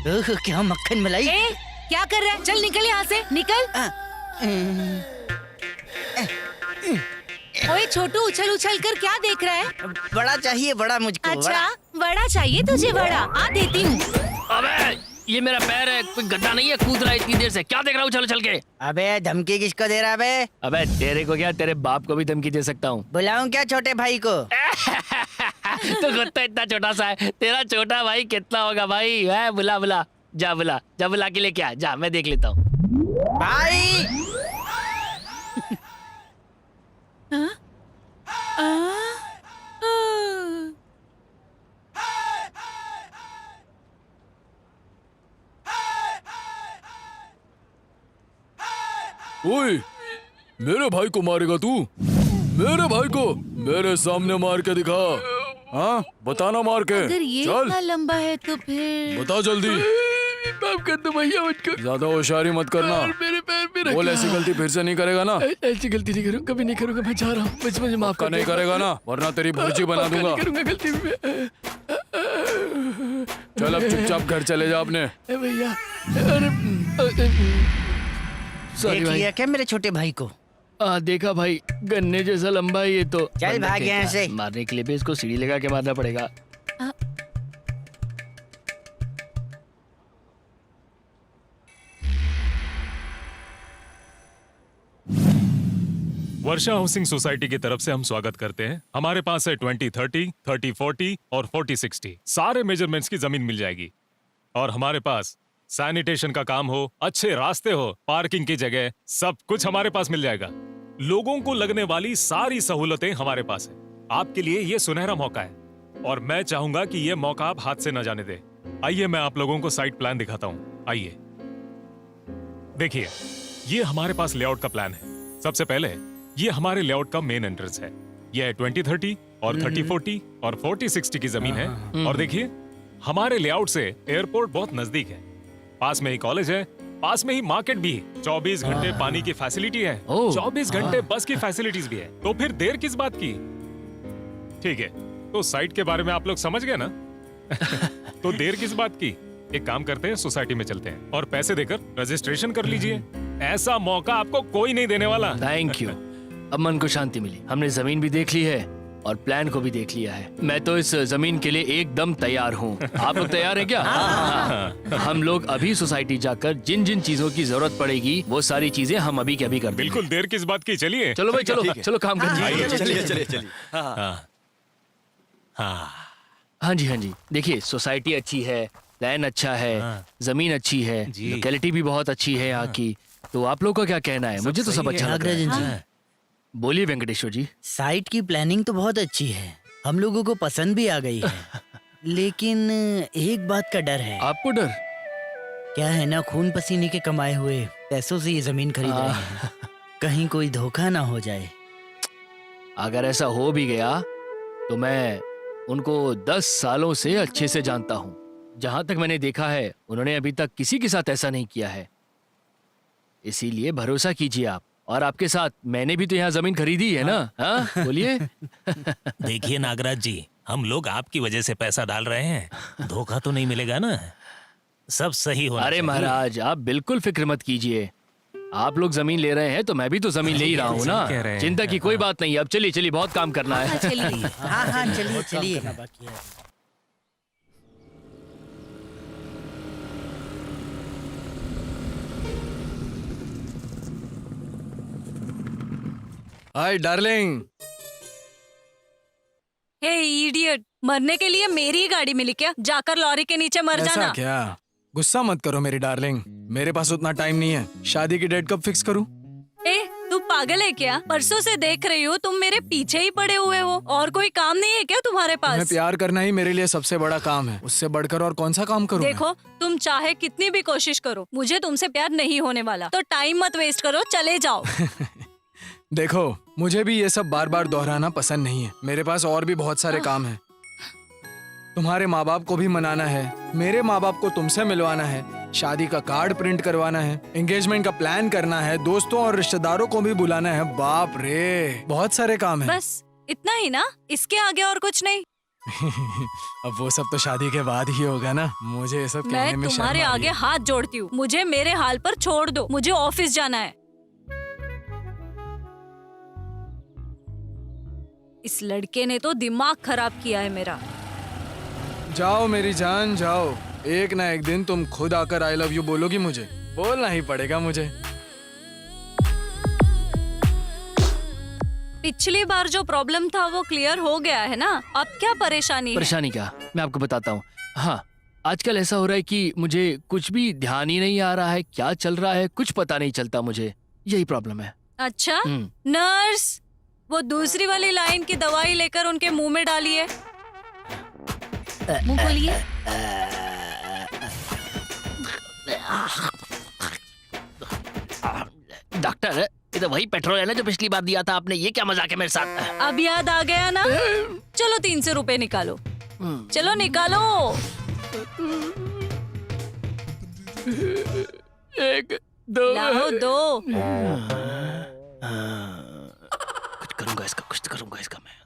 ओह, क्या मक्खन मलाई। ए, क्या कर रहा है? चल निकल यहाँ से, निकल। ओए छोटू, उछल उछल कर क्या देख रहा है? बड़ा चाहिए, बड़ा मुझको। अच्छा, बड़ा चाहिए तुझे? बड़ा आ देती हूँ। अबे ये मेरा पैर है, कोई गड्ढा नहीं है, कूद रहा है इतनी देर से। क्या देख रहा हूँ चल चल के? अबे धमकी किसको दे रहा है बे? अबे तेरे को क्या, तेरे बाप को भी धमकी दे सकता हूँ। बुलाऊं क्या छोटे भाई को? तो खुद तो इतना छोटा सा है, तेरा छोटा भाई कितना होगा भाई? है, बुला बुला, जा बुला, जा बुला के लेके आ, जा मैं देख लेता हूँ। भाई ओए, मेरे भाई को मारेगा तू? मेरे भाई को मेरे सामने मार के दिखा। हाँ, बताना मार के। अगर ये चल इतना लंबा है तो फिर बता जल्दी। माफ कर दो भैया मुझको। ज्यादा होशियारी मत करना। मेरे पैर पे रखा। बोल, ऐसी गलती फिर से नहीं करेगा ना? ऐसी गलती नहीं करूँगा, कभी नहीं करूँगा। मैं जा रहा हूँ, मुझे माफ कर। नहीं करेगा ना, वरना तेरी भुर्जी बना दूंगा। करूँगा गलती में। चल अब चुपचाप घर चले जा अपने। भैया सॉरी देख भाई। लिया क्या मेरे छोटे भाई को? देखा भाई, गन्ने जैसा लंबा है ये तो। चल बंदा भाग यहाँ फेंका। से। मारने के लिए भी इसको सीढ़ी लगा के मारना पड़ेगा। वर्षा हाउसिंग सोसाइटी की तरफ से हम स्वागत करते हैं। हमारे पास है 20-30, 30-40 और 40-60 सारे मेजरमेंट्स की जमीन मिल जाएगी। और हमारे पास सैनिटेशन का काम हो, अच्छे रास्ते हो, पार्किंग की जगह, सब कुछ हमारे पास मिल जाएगा। लोगों को लगने वाली सारी सहूलतें हमारे पास है। आपके लिए ये सुनहरा मौका है और मैं चाहूंगा कि ये मौका आप हाथ से न जाने दें। आइए मैं आप लोगों को साइट प्लान दिखाता हूँ। आइए देखिए, ये हमारे पास लेआउट का प्लान है। सबसे पहले ये हमारे लेआउट का मेन एंट्रेंस है। यह है 20-30 और 30-40 और 40-60 की जमीन है। और देखिए, हमारे लेआउट से एयरपोर्ट बहुत नजदीक है, पास में ही कॉलेज है, पास में ही मार्केट भी है, 24 घंटे पानी की फैसिलिटी है, 24 घंटे बस की फैसिलिटीज भी है। तो फिर देर किस बात की? ठीक है, तो साइट के बारे में आप लोग समझ गए ना? तो देर किस बात की? एक काम करते हैं, सोसाइटी में चलते हैं और पैसे देकर रजिस्ट्रेशन कर लीजिए। ऐसा मौका आपको कोई नहीं देने वाला। Thank you. अब मन को शांति मिली। हमने जमीन भी देख ली है और प्लान को भी देख लिया है। मैं तो इस जमीन के लिए एकदम तैयार हूँ। आप लोग तैयार हैं क्या? हम लोग अभी सोसाइटी जाकर जिन जिन चीजों की जरूरत पड़ेगी वो सारी चीजें हम अभी के अभी कर देंगे। बिल्कुल, देर किस बात की? चलिए चलो भाई, चलो चलो काम आइए, करते चलिए, हैं। हाँ, हाँ जी, हाँ जी। देखिए, सोसाइटी अच्छी है, प्लान अच्छा है, जमीन अच्छी है, लोकेलिटी भी बहुत अच्छी है यहाँ की। तो आप लोग का क्या कहना है? मुझे तो सब अच्छा लग रहा है। बोलिए वेंकटेश्वर जी। साइट की प्लानिंग तो बहुत अच्छी है, हम लोगों को पसंद भी आ गई है। लेकिन एक बात का डर है। आपको डर? क्या है ना, खून पसीने के कमाए हुए पैसों से ये जमीन खरीद रहे हैं, कहीं कोई धोखा ना हो जाए। अगर ऐसा हो भी गया तो मैं उनको 10 सालों से अच्छे से जानता हूँ। जहां तक मैंने देखा है उन्होंने अभी तक किसी के साथ ऐसा नहीं किया है। इसीलिए भरोसा कीजिए आप। और आपके साथ मैंने भी तो यहाँ जमीन खरीदी है ना? हाँ बोलिए। देखिए नागराज जी, हम लोग आपकी वजह से पैसा डाल रहे हैं, धोखा तो नहीं मिलेगा ना? सब सही होना अरे चाहिए। महाराज आप बिल्कुल फिक्र मत कीजिए। आप लोग जमीन ले रहे हैं तो मैं भी तो जमीन ले ही रहा हूँ ना। कह रहे हैं। चिंता की कोई बात नहीं। अब चलिए चलिए, बहुत काम करना है। चलिए। हाँ हाँ चलिए चलिए। Hi darling. हे इडियट, मरने के लिए मेरी ही गाड़ी मिली क्या? जाकर लॉरी के नीचे मर ऐसा जाना। क्या? गुस्सा मत करो मेरी डार्लिंग, मेरे पास उतना टाइम नहीं है। शादी की डेट कब फिक्स करूं? ए, तू पागल है क्या? परसों से देख रही हूँ तुम मेरे पीछे ही पड़े हुए हो। और कोई काम नहीं है क्या तुम्हारे तुम्हें पास? प्यार करना ही मेरे लिए सबसे बड़ा काम है। उससे बढ़कर और कौन सा काम करूं मैं? देखो, तुम चाहे कितनी भी कोशिश करो, मुझे तुमसे प्यार नहीं होने वाला। तो टाइम मत वेस्ट करो, चले जाओ। देखो, मुझे भी ये सब बार बार दोहराना पसंद नहीं है। मेरे पास और भी बहुत सारे काम हैं। तुम्हारे माँ बाप को भी मनाना है, मेरे माँ बाप को तुमसे मिलवाना है, शादी का कार्ड प्रिंट करवाना है, एंगेजमेंट का प्लान करना है, दोस्तों और रिश्तेदारों को भी बुलाना है। बाप रे, बहुत सारे काम हैं। बस इतना ही ना? इसके आगे और कुछ नहीं? अब वो सब तो शादी के बाद ही होगा ना। मुझे ये सब कहने मैं में शर्म तुम्हारे आ रही आगे है। हाथ जोड़ती हूँ, मुझे मेरे हाल पर छोड़ दो। मुझे ऑफिस जाना है। इस लड़के ने तो दिमाग खराब किया है मेरा। जाओ मेरी जान जाओ, एक ना एक दिन तुम खुद आकर आई लव यू बोलोगी मुझे। बोलना ही पड़ेगा मुझे। पिछली बार जो प्रॉब्लम था वो क्लियर हो गया है ना? अब क्या परेशानी है? परेशानी क्या, मैं आपको बताता हूँ। हाँ, आजकल ऐसा हो रहा है कि मुझे कुछ भी ध्यान ही नहीं आ रहा है, क्या चल रहा है कुछ पता नहीं चलता मुझे। यही प्रॉब्लम है। अच्छा, नर्स, वो दूसरी वाली लाइन की दवाई लेकर उनके मुंह में डालिए। मुंह खोलिए। डॉक्टर, ये तो वही पेट्रोल है ना जो पिछली बार दिया था आपने। ये क्या मजाक है मेरे साथ? अब याद आ गया ना? चलो 300 रुपए निकालो। चलो निकालो। 1 2 लाओ 2। कुछ करूंगा इसका, कुछ तो करूंगा इसका मैं।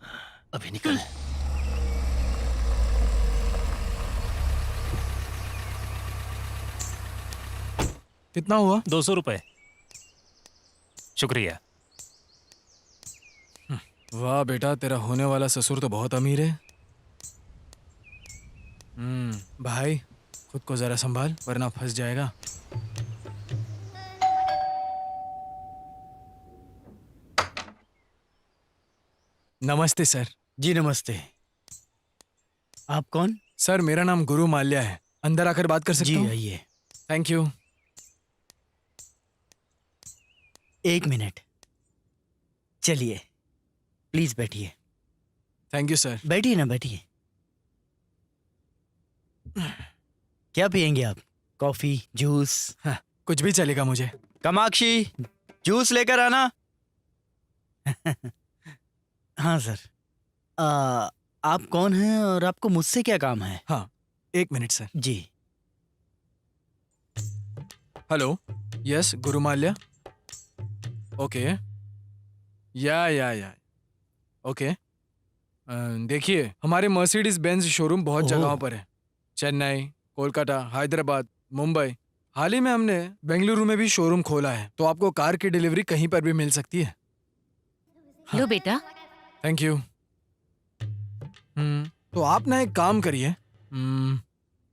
अभी निकल। कितना हुआ? 200 रुपए। शुक्रिया। वाह बेटा, तेरा होने वाला ससुर तो बहुत अमीर है। भाई खुद को जरा संभाल वरना फंस जाएगा। नमस्ते सर। जी नमस्ते। आप कौन? सर मेरा नाम गुरु माल्या है। अंदर आकर बात कर सकता जी हूँ? आइए। Thank you. 1 मिनट, चलिए प्लीज बैठिए। Thank you sir. बैठिए ना, बैठिए। क्या पियेंगे आप? Coffee, juice? हाँ, कुछ भी चलेगा मुझे। कामाक्षी, जूस लेकर आना। हाँ सर। आप कौन हैं और आपको मुझसे क्या काम है? हाँ, 1 मिनट सर। जी। हेलो, यस गुरु माल्या। ओके, या ओके। देखिए, हमारे मर्सिडीज बेंज शोरूम बहुत ओह। जगहों पर है। चेन्नई, कोलकाता, हैदराबाद, मुंबई। हाल ही में हमने बेंगलुरु में भी शोरूम खोला है, तो आपको कार की डिलीवरी कहीं पर भी मिल सकती है। लो बेटा। Thank you. तो आप ना एक काम करिए,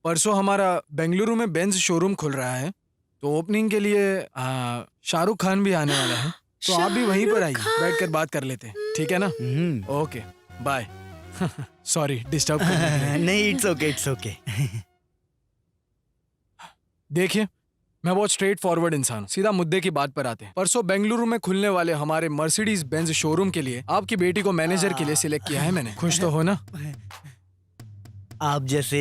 परसों हमारा बेंगलुरु में बेंज शोरूम खुल रहा है, तो ओपनिंग के लिए शाहरुख खान भी आने वाला है, तो आप भी वहीं पर आइए, बैठकर बात कर लेते हैं, ठीक है ना? Okay, bye. सॉरी डिस्टर्ब करने के लिए। नहीं, इट्स ओके, इट्स ओके। देखिए, मैं बहुत स्ट्रेट फॉरवर्ड इंसान हूं। सीधा मुद्दे की बात पर आते हैं। परसों बेंगलुरु में खुलने वाले हमारे मर्सिडीज बेंज शोरूम के लिए आपकी बेटी को मैनेजर के लिए सिलेक्ट किया है मैंने। खुश तो हो ना? आप जैसे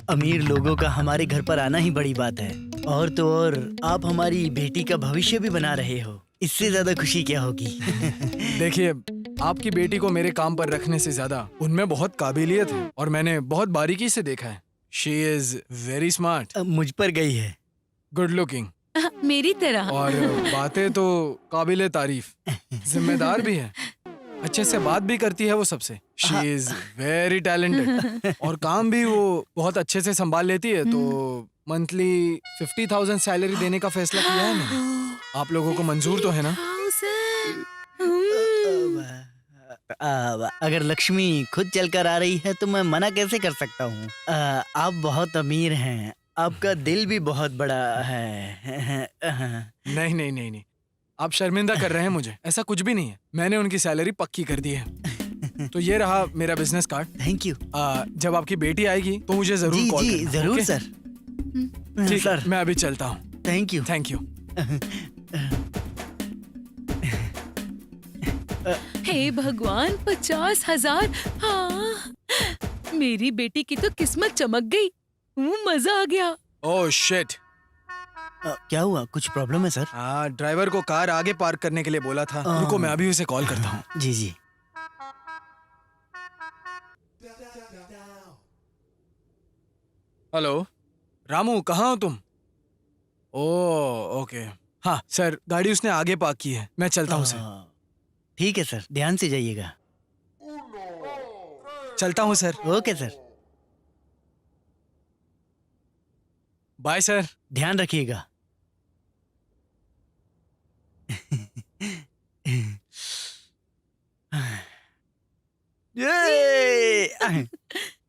अमीर लोगों का हमारे घर पर आना ही बड़ी बात है। और तो और आप हमारी बेटी का भविष्य भी बना रहे हो, इससे ज्यादा खुशी क्या होगी? देखिए, आपकी बेटी को मेरे काम पर रखने से ज्यादा उनमें बहुत काबिलियत है और मैंने बहुत बारीकी से देखा है। शी इज वेरी स्मार्ट, मुझ पर गई है। गुड लुकिंग मेरी तरह। और बातें तो काबिले तारीफ, जिम्मेदार भी है, अच्छे से बात भी करती है वो सबसे। शी इज वेरी टैलेंटेड और काम भी वो बहुत अच्छे से संभाल लेती है। तो मंथली 50,000 सैलरी देने का फैसला किया है मैंने। आप लोगों को मंजूर तो है ना? अगर लक्ष्मी खुद चलकर आ रही है तो मैं मना कैसे कर सकता हूँ? आप बहुत अमीर हैं, आपका दिल भी बहुत बड़ा है। नहीं नहीं नहीं नहीं, आप शर्मिंदा कर रहे हैं मुझे। ऐसा कुछ भी नहीं है, मैंने उनकी सैलरी पक्की कर दी है। तो ये रहा मेरा बिजनेस कार्ड। Thank you. जब आपकी बेटी आएगी तो मुझे जरूर जी कॉल जी करना, जरूर ओके? सर। ठीक सर है, मैं अभी चलता हूँ। Thank you. Thank you. हे भगवान, 50,000। हाँ, मेरी बेटी की तो किस्मत चमक गई। मजा आ गया। Oh shit. क्या हुआ? कुछ प्रॉब्लम है सर? हाँ, ड्राइवर को कार आगे पार्क करने के लिए बोला था। रुको, मैं अभी उसे कॉल करता हूँ। जी जी। हेलो रामू, कहाँ हो तुम? Oh okay. हाँ सर, गाड़ी उसने आगे पार्क की है, मैं चलता हूँ सर। ठीक है सर, ध्यान से जाइएगा। चलता हूँ sir. Okay sir, bye sir. ध्यान रखिएगा।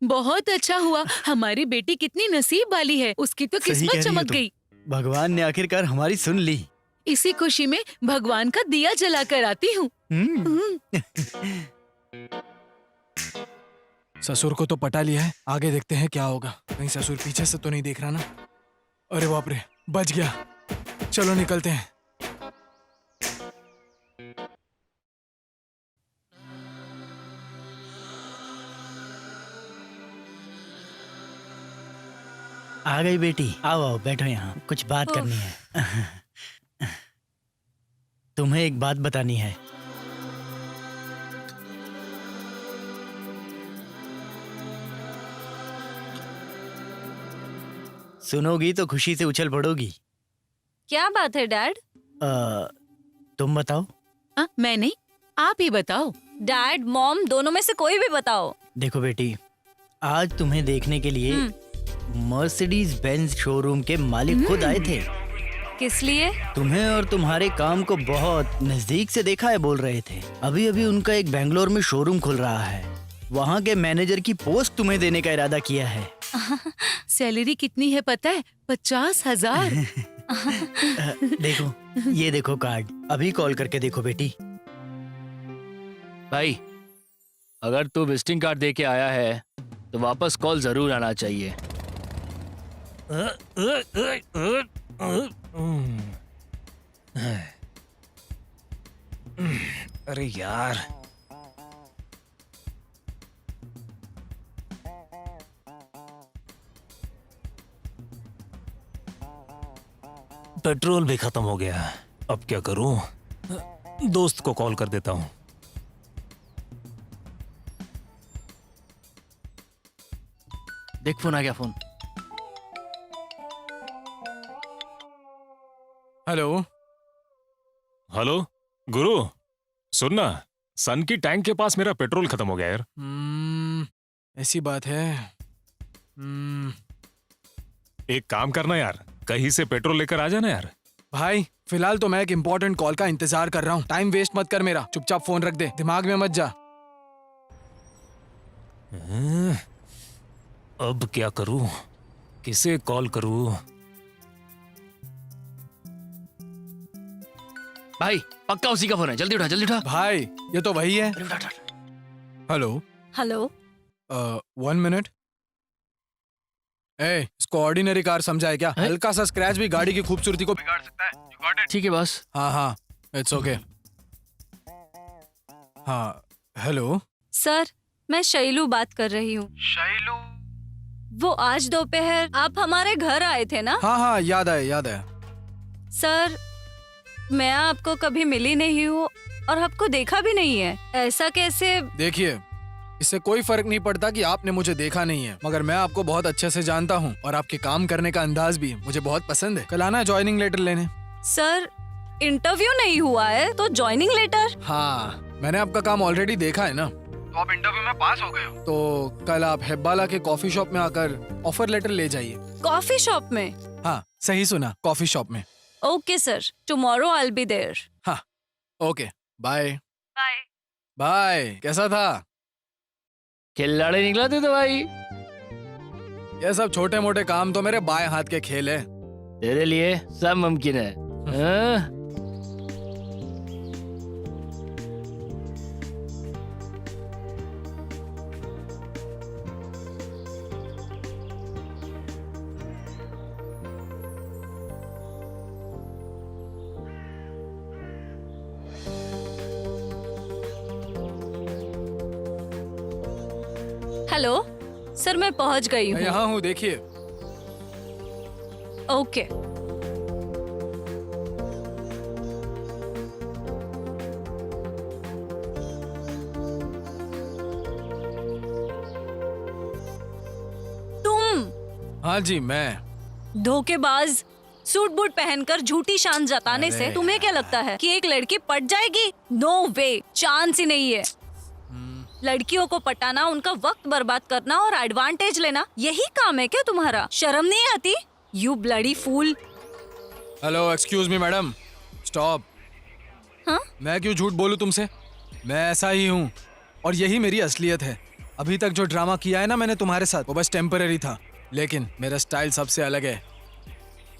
बहुत अच्छा हुआ। हमारी बेटी कितनी नसीब वाली है, उसकी तो सही कह किस्मत रही हो चमक तुम। गई। भगवान ने आखिरकार हमारी सुन ली। इसी खुशी में भगवान का दिया जला कर आती हूँ। ससुर को तो पटा लिया है, आगे देखते हैं क्या होगा। कहीं ससुर पीछे से तो नहीं देख रहा ना? अरे बाप रे, बच गया। चलो निकलते हैं। आ गई बेटी, आओ आओ बैठो यहाँ, कुछ बात करनी है। तुम्हें एक बात बतानी है। सुनोगी तो खुशी से उछल पड़ोगी। क्या बात है डैड? तुम बताओ। मैं नहीं, आप ही बताओ। डैड मॉम दोनों में से कोई भी बताओ। देखो बेटी, आज तुम्हें देखने के लिए मर्सिडीज बेंज शोरूम के मालिक खुद आए थे। किस लिए? तुम्हें और तुम्हारे काम को बहुत नजदीक से देखा है बोल रहे थे। अभी अभी उनका एक बेंगलोर में शोरूम खुल रहा है, वहाँ के मैनेजर की पोस्ट तुम्हें देने का इरादा किया है। सैलरी कितनी है पता है? 50,000। देखो, ये देखो कार्ड, अभी कॉल करके देखो बेटी। भाई, अगर तू विजिटिंग कार्ड दे के आया है तो वापस कॉल जरूर आना चाहिए। अरे यार, पेट्रोल भी खत्म हो गया। अब क्या करूं? दोस्त को कॉल कर देता हूं। देख, फोन आ गया। फोन। हेलो हेलो गुरु, सुनना, सन की टैंक के पास मेरा पेट्रोल खत्म हो गया यार। ऐसी बात है। एक काम करना यार, कहीं से पेट्रोल लेकर आ जाना यार। भाई फिलहाल तो मैं एक इम्पोर्टेंट कॉल का इंतजार कर रहा हूँ। टाइम वेस्ट मत कर मेरा, चुपचाप फोन रख दे, दिमाग में मत जा। अब क्या करूं? किसे कॉल करूं? भाई पक्का उसी का फोन है, जल्दी उठा जल्दी उठा। भाई ये तो वही है। Hello hello. 1 मिनट। ए, इसको ऑर्डिनरी कार समझा है क्या? हल्का सा स्क्रैच भी गाड़ी की खूबसूरती को बिगाड़ सकता है। You got it? ठीक है बस। हाँ हाँ, इट्स ओके। हाँ हेलो। सर, मैं शैलू बात कर रही हूँ। शैलू? वो आज दोपहर आप हमारे घर आए थे ना? हाँ हाँ, याद आया याद आया। सर, मैं आपको कभी मिली नहीं हूँ और आपको देखा भी नहीं है। ऐसा कैसे? देखिए, इससे कोई फर्क नहीं पड़ता कि आपने मुझे देखा नहीं है, मगर मैं आपको बहुत अच्छे से जानता हूँ और आपके काम करने का अंदाज भी मुझे बहुत पसंद है। कल आना ज्वाइनिंग लेटर लेने। सर, इंटरव्यू नहीं हुआ है तो ज्वाइनिंग लेटर? हाँ, मैंने आपका काम ऑलरेडी देखा है ना, तो आप इंटरव्यू में पास हो गए हो। तो कल आप हेब्बाला के कॉफी शॉप में आकर ऑफर लेटर ले जाइए। कॉफी शॉप में? हाँ, सही सुना, कॉफी शॉप में। Okay sir, tomorrow I will be there. हाँ, ओके, बाय। बाय। बाय। कैसा था? खिलाड़ी निकला तू तो भाई। ये सब छोटे मोटे काम तो मेरे बाएं हाथ के खेल है। तेरे लिए सब मुमकिन है। हाँ? हेलो सर, मैं पहुंच गई मैं हूँ। यहाँ हूँ, देखिए। ओके। तुम हाँ जी, मैं। धोखेबाज, सूट बूट पहनकर झूठी शान जताने अरे से तुम्हें क्या लगता है कि एक लड़की पट जाएगी? नो वे, चांस ही नहीं है। लड़कियों को पटाना, उनका वक्त बर्बाद करना और एडवांटेज लेना, यही काम है क्या तुम्हारा? शर्म नहीं आती? You bloody fool. Hello, excuse me madam, stop. हाँ? मैं क्यों झूठ बोलूं तुमसे? मैं ऐसा ही हूँ और यही मेरी असलियत है। अभी तक जो ड्रामा किया है ना मैंने तुम्हारे साथ, वो बस टेम्पररी था, लेकिन मेरा स्टाइल सबसे अलग है।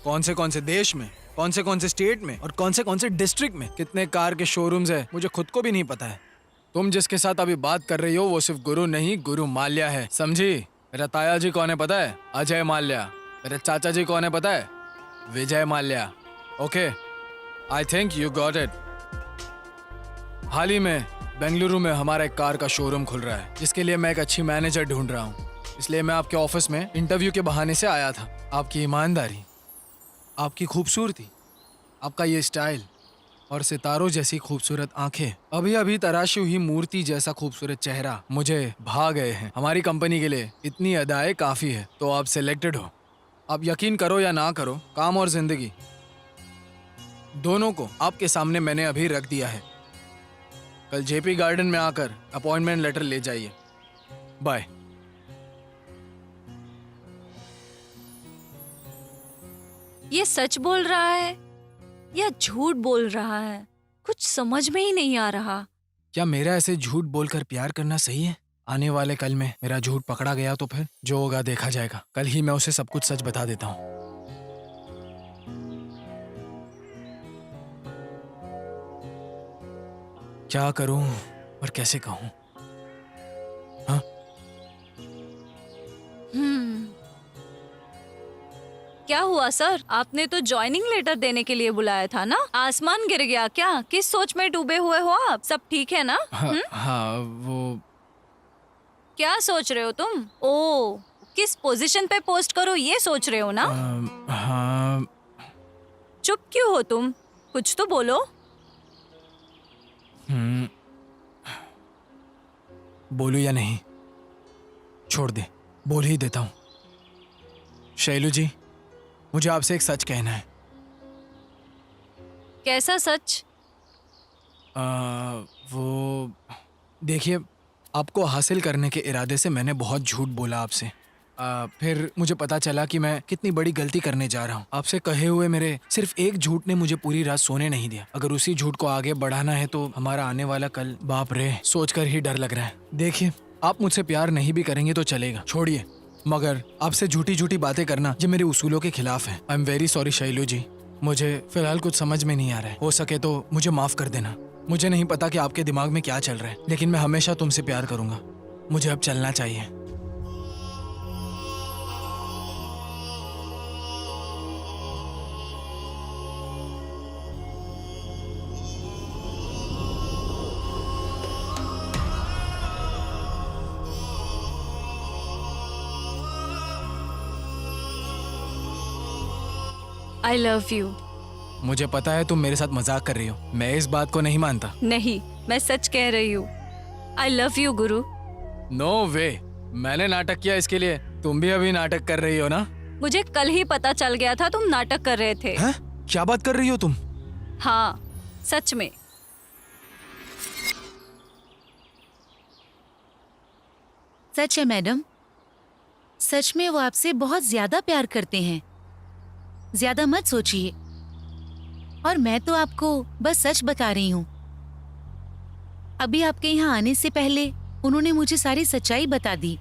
कौन से देश में, कौन से स्टेट में और कौन से डिस्ट्रिक्ट में कितने कार के शोरूम्स है, मुझे खुद को भी नहीं पता है। तुम जिसके साथ अभी बात कर रही हो वो सिर्फ गुरु नहीं, गुरु माल्या है, समझी? मेरा ताया जी कौन है पता है? अजय माल्या। मेरे चाचा जी कौन है पता है? Vijay Mallya. Okay, I think you got it. हाल ही में बेंगलुरु में हमारा एक कार का शोरूम खुल रहा है, जिसके लिए मैं एक अच्छी मैनेजर ढूंढ रहा हूँ। इसलिए मैं आपके ऑफिस में इंटरव्यू के बहाने से आया था। आपकी ईमानदारी, आपकी खूबसूरती, आपका ये स्टाइल और सितारों जैसी खूबसूरत आंखें, अभी अभी तराशी हुई मूर्ति जैसा खूबसूरत चेहरा मुझे भा गए हैं। हमारी कंपनी के लिए इतनी अदाएं काफी है, तो आप सिलेक्टेड हो। आप यकीन करो या ना करो, काम और जिंदगी दोनों को आपके सामने मैंने अभी रख दिया है। कल जेपी गार्डन में आकर अपॉइंटमेंट लेटर ले जाइए। बाय। ये सच बोल रहा है या झूठ बोल रहा है? कुछ समझ में ही नहीं आ रहा। क्या मेरा ऐसे झूठ बोलकर प्यार करना सही है? आने वाले कल में मेरा झूठ पकड़ा गया तो फिर जो होगा देखा जाएगा। कल ही मैं उसे सब कुछ सच बता देता हूँ। क्या करूं और कैसे कहूं? हाँ? क्या हुआ सर? आपने तो ज्वाइनिंग लेटर देने के लिए बुलाया था ना? आसमान गिर गया क्या? किस सोच में डूबे हुए हो आप? सब ठीक है ना? हाँ, वो क्या सोच रहे हो तुम? ओ, किस पोजीशन पे पोस्ट करो ये सोच रहे हो ना? हाँ। चुप क्यों हो तुम? कुछ तो बोलो। बोलूं या नहीं? छोड़ दे, बोल ही देता हूँ। शैलू जी, मुझे आपसे एक सच कहना है। कैसा सच? वो देखिए, आपको हासिल करने के इरादे से मैंने बहुत झूठ बोला आपसे। फिर मुझे पता चला कि मैं कितनी बड़ी गलती करने जा रहा हूँ। आपसे कहे हुए मेरे सिर्फ एक झूठ ने मुझे पूरी रात सोने नहीं दिया। अगर उसी झूठ को आगे बढ़ाना है तो हमारा आने वाला कल, बाप रे, सोचकर ही डर लग रहा है। देखिए, आप मुझसे प्यार नहीं भी करेंगे तो चलेगा, छोड़िए, मगर आपसे झूठी झूठी बातें करना ये मेरे उसूलों के खिलाफ है। I am very sorry Shailu ji, मुझे फिलहाल कुछ समझ में नहीं आ रहा है। हो सके तो मुझे माफ कर देना। मुझे नहीं पता कि आपके दिमाग में क्या चल रहा है, लेकिन मैं हमेशा तुमसे प्यार करूंगा। मुझे अब चलना चाहिए। I love you. मुझे पता है तुम मेरे साथ मजाक कर रही हो, मैं इस बात को नहीं मानता। नहीं, मैं सच कह रही हूँ। आई लव यू गुरु। नो वे, मैंने नाटक किया इसके लिए, तुम भी अभी नाटक कर रही हो ना? मुझे कल ही पता चल गया था तुम नाटक कर रहे थे। हैं? क्या बात कर रही हो तुम? हाँ, सच में। सच है मैडम, सच में वो आपसे बहुत ज्यादा प्यार करते हैं। ज्यादा मत सोचिए, और मैं तो आपको बस सच बता रही हूँ। अभी आपके यहाँ आने से पहले उन्होंने मुझे सारी सच्चाई बता दी।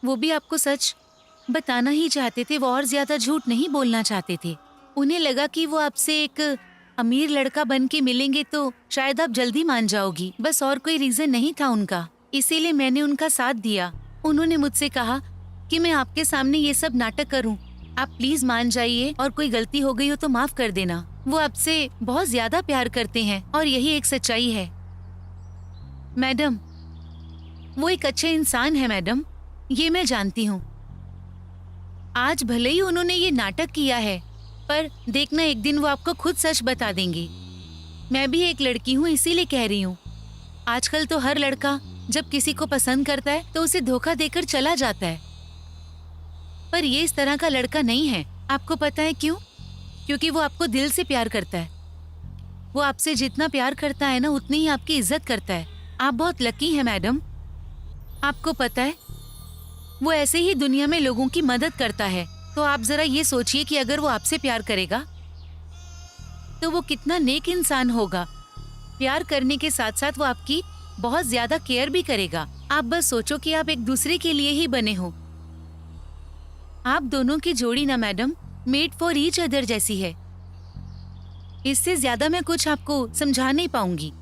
वो भी आपको सच बताना ही चाहते थे, वो और ज्यादा झूठ नहीं बोलना चाहते थे। उन्हें लगा कि वो आपसे एक अमीर लड़का बन के मिलेंगे तो शायद आप जल्दी मान जाओगी, बस और कोई रीजन नहीं था उनका। इसीलिए मैंने उनका साथ दिया। उन्होंने मुझसे कहा कि मैं आपके सामने ये सब नाटक करूं, आप प्लीज मान जाइए और कोई गलती हो गई हो तो माफ कर देना। वो आपसे बहुत ज्यादा प्यार करते हैं और यही एक सच्चाई है। मैडम, वो एक अच्छे इंसान है मैडम, ये मैं जानती हूँ। आज भले ही उन्होंने ये नाटक किया है, पर देखना एक दिन वो आपको खुद सच बता देंगे। मैं भी एक लड़की हूँ, इसीलिए कह रही हूँ। आजकल तो हर लड़का जब किसी को पसंद करता है तो उसे धोखा देकर चला जाता है, पर ये इस तरह का लड़का नहीं है। आपको पता है क्यों? क्योंकि वो आपको दिल से प्यार करता है। वो आपसे जितना प्यार करता है ना, उतनी ही आपकी इज्जत करता है। आप बहुत लकी हैं मैडम। आपको पता है, वो ऐसे ही दुनिया में लोगों की मदद करता है। तो आप जरा ये सोचिए कि अगर वो आपसे प्यार करेगा तो वो कितना नेक इंसान होगा। प्यार करने के साथ साथ वो आपकी बहुत ज्यादा केयर भी करेगा। आप बस सोचो कि आप एक दूसरे के लिए ही बने हो। आप दोनों की जोड़ी ना madam, made for each other जैसी है। इससे ज्यादा मैं कुछ आपको समझा नहीं पाऊंगी।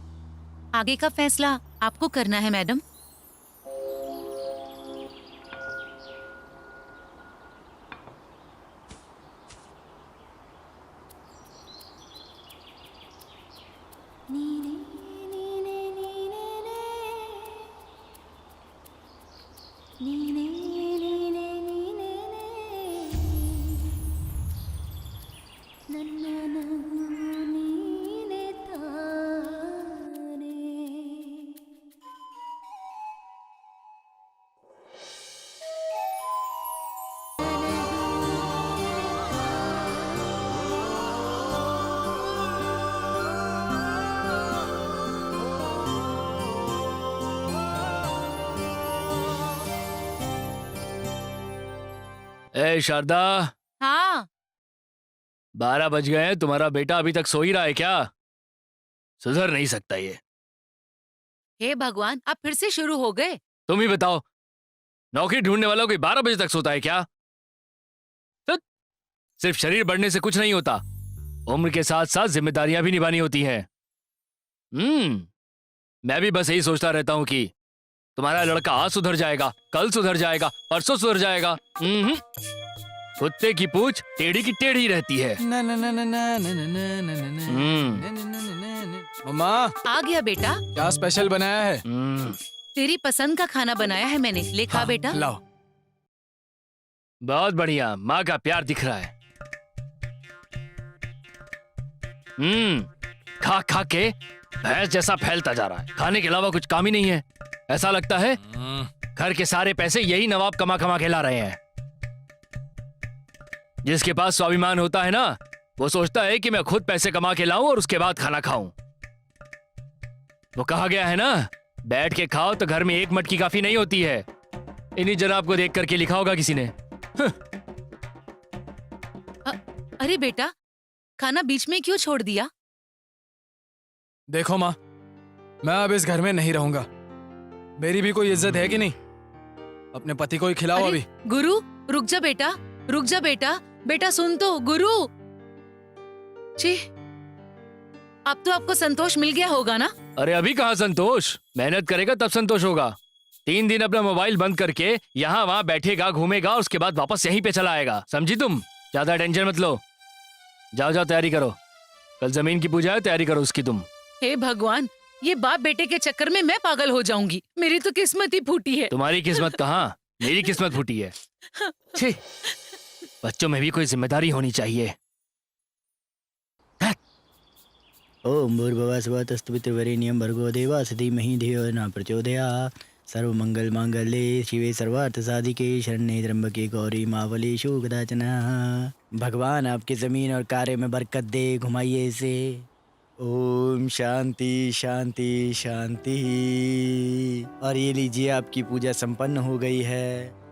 आगे का फैसला आपको करना है मैडम। ए शारदा, हाँ, 12 बज गए हैं, तुम्हारा बेटा अभी तक सो ही रहा है क्या? सुधर नहीं सकता ये। हे भगवान, आप फिर से शुरू हो गए। तुम ही बताओ, नौकरी ढूंढने वाला कोई 12 बजे तक सोता है क्या? तो सिर्फ शरीर बढ़ने से कुछ नहीं होता, उम्र के साथ साथ जिम्मेदारियां भी निभानी होती हैं। मैं भी बस यही सोचता रहता हूं कि तुम्हारा लड़का आज सुधर जाएगा, कल सुधर जाएगा, परसों सुधर जाएगा। कुत्ते की पूंछ टेढ़ी की टेढ़ी रहती है। मम्मा, आ गया बेटा। क्या स्पेशल बनाया है? तेरी पसंद का खाना बनाया है मैंने, ले खा बेटा। लाओ। बहुत बढ़िया, माँ का प्यार दिख रहा है। खा खा के भैंस जैसा फैलता जा रहा है, खाने के अलावा कुछ काम ही नहीं है। ऐसा लगता है घर के सारे पैसे यही नवाब कमा कमा के ला रहे हैं। जिसके पास स्वाभिमान होता है ना, वो सोचता है कि मैं खुद पैसे कमा के लाऊं और उसके बाद खाना खाऊं। वो कहा गया है ना, बैठ के खाओ तो घर में एक मटकी काफी नहीं होती है। इन्हीं जनाब को देख करके लिखा होगा किसी ने। अरे बेटा, खाना बीच में क्यों छोड़ दिया? देखो माँ, मैं अब इस घर में नहीं रहूंगा। मेरी भी कोई इज्जत है कि नहीं? अपने पति को ही खिलाओ अरे, अभी। गुरु रुक जा बेटा, रुक जा बेटा। बेटा सुन तो, गुरु। छी, अब तो आपको संतोष मिल गया होगा ना? अरे अभी कहाँ संतोष, मेहनत करेगा तब संतोष होगा। 3 दिन अपना मोबाइल बंद करके यहाँ वहाँ बैठेगा, घूमेगा, उसके बाद वापस यहीं पे चला आएगा। समझी तुम? ज्यादा टेंशन मत लो। जाओ जाओ, तैयारी करो। कल जमीन की पूजा है, तैयारी करो उसकी तुम। हे भगवान, ये बाप बेटे के चक्कर में मैं पागल हो जाऊंगी। मेरी तो किस्मत ही फूटी है। तुम्हारी किस्मत कहाँ, मेरी किस्मत फूटी है। छी, बच्चों में भी कोई जिम्मेदारी होनी चाहिए। ओम भूर्भुवः स्वः तस्तुपितृवरेण्यं भर्गो देवस्य धीमहि धियो न प्रचोदयात्। सर्वमंगल मांगल्ये शिवे सर्वार्थ साधिके शरण्ये त्र्यंबके गौरी मावलीषु कदाचन। भगवान आपकी जमीन और कार्य में बरकत दे, घुमाइए इसे। ओम शांति शांति शांति। और ये लीजिए, आपकी पूजा संपन्न हो गई है।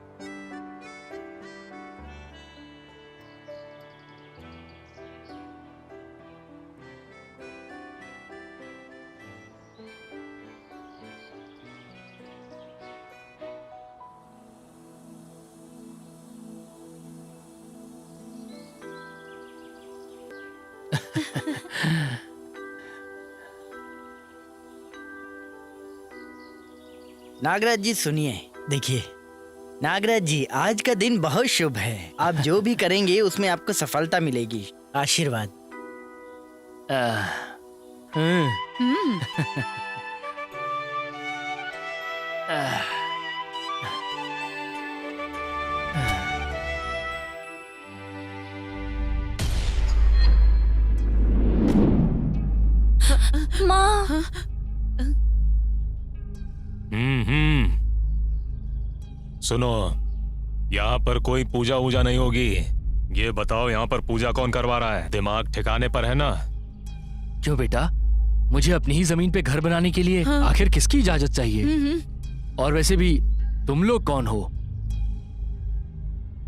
नागराज जी सुनिए, देखिए नागराज जी, आज का दिन बहुत शुभ है। आप जो भी करेंगे उसमें आपको सफलता मिलेगी। आशीर्वाद। माँ, सुनो, यहाँ पर कोई पूजा वूजा नहीं होगी। ये बताओ, यहाँ पर पूजा कौन करवा रहा है? दिमाग ठिकाने पर है ना? क्यों बेटा, मुझे अपनी ही जमीन पे घर बनाने के लिए आखिर किसकी इजाजत चाहिए? और वैसे भी तुम लोग कौन हो?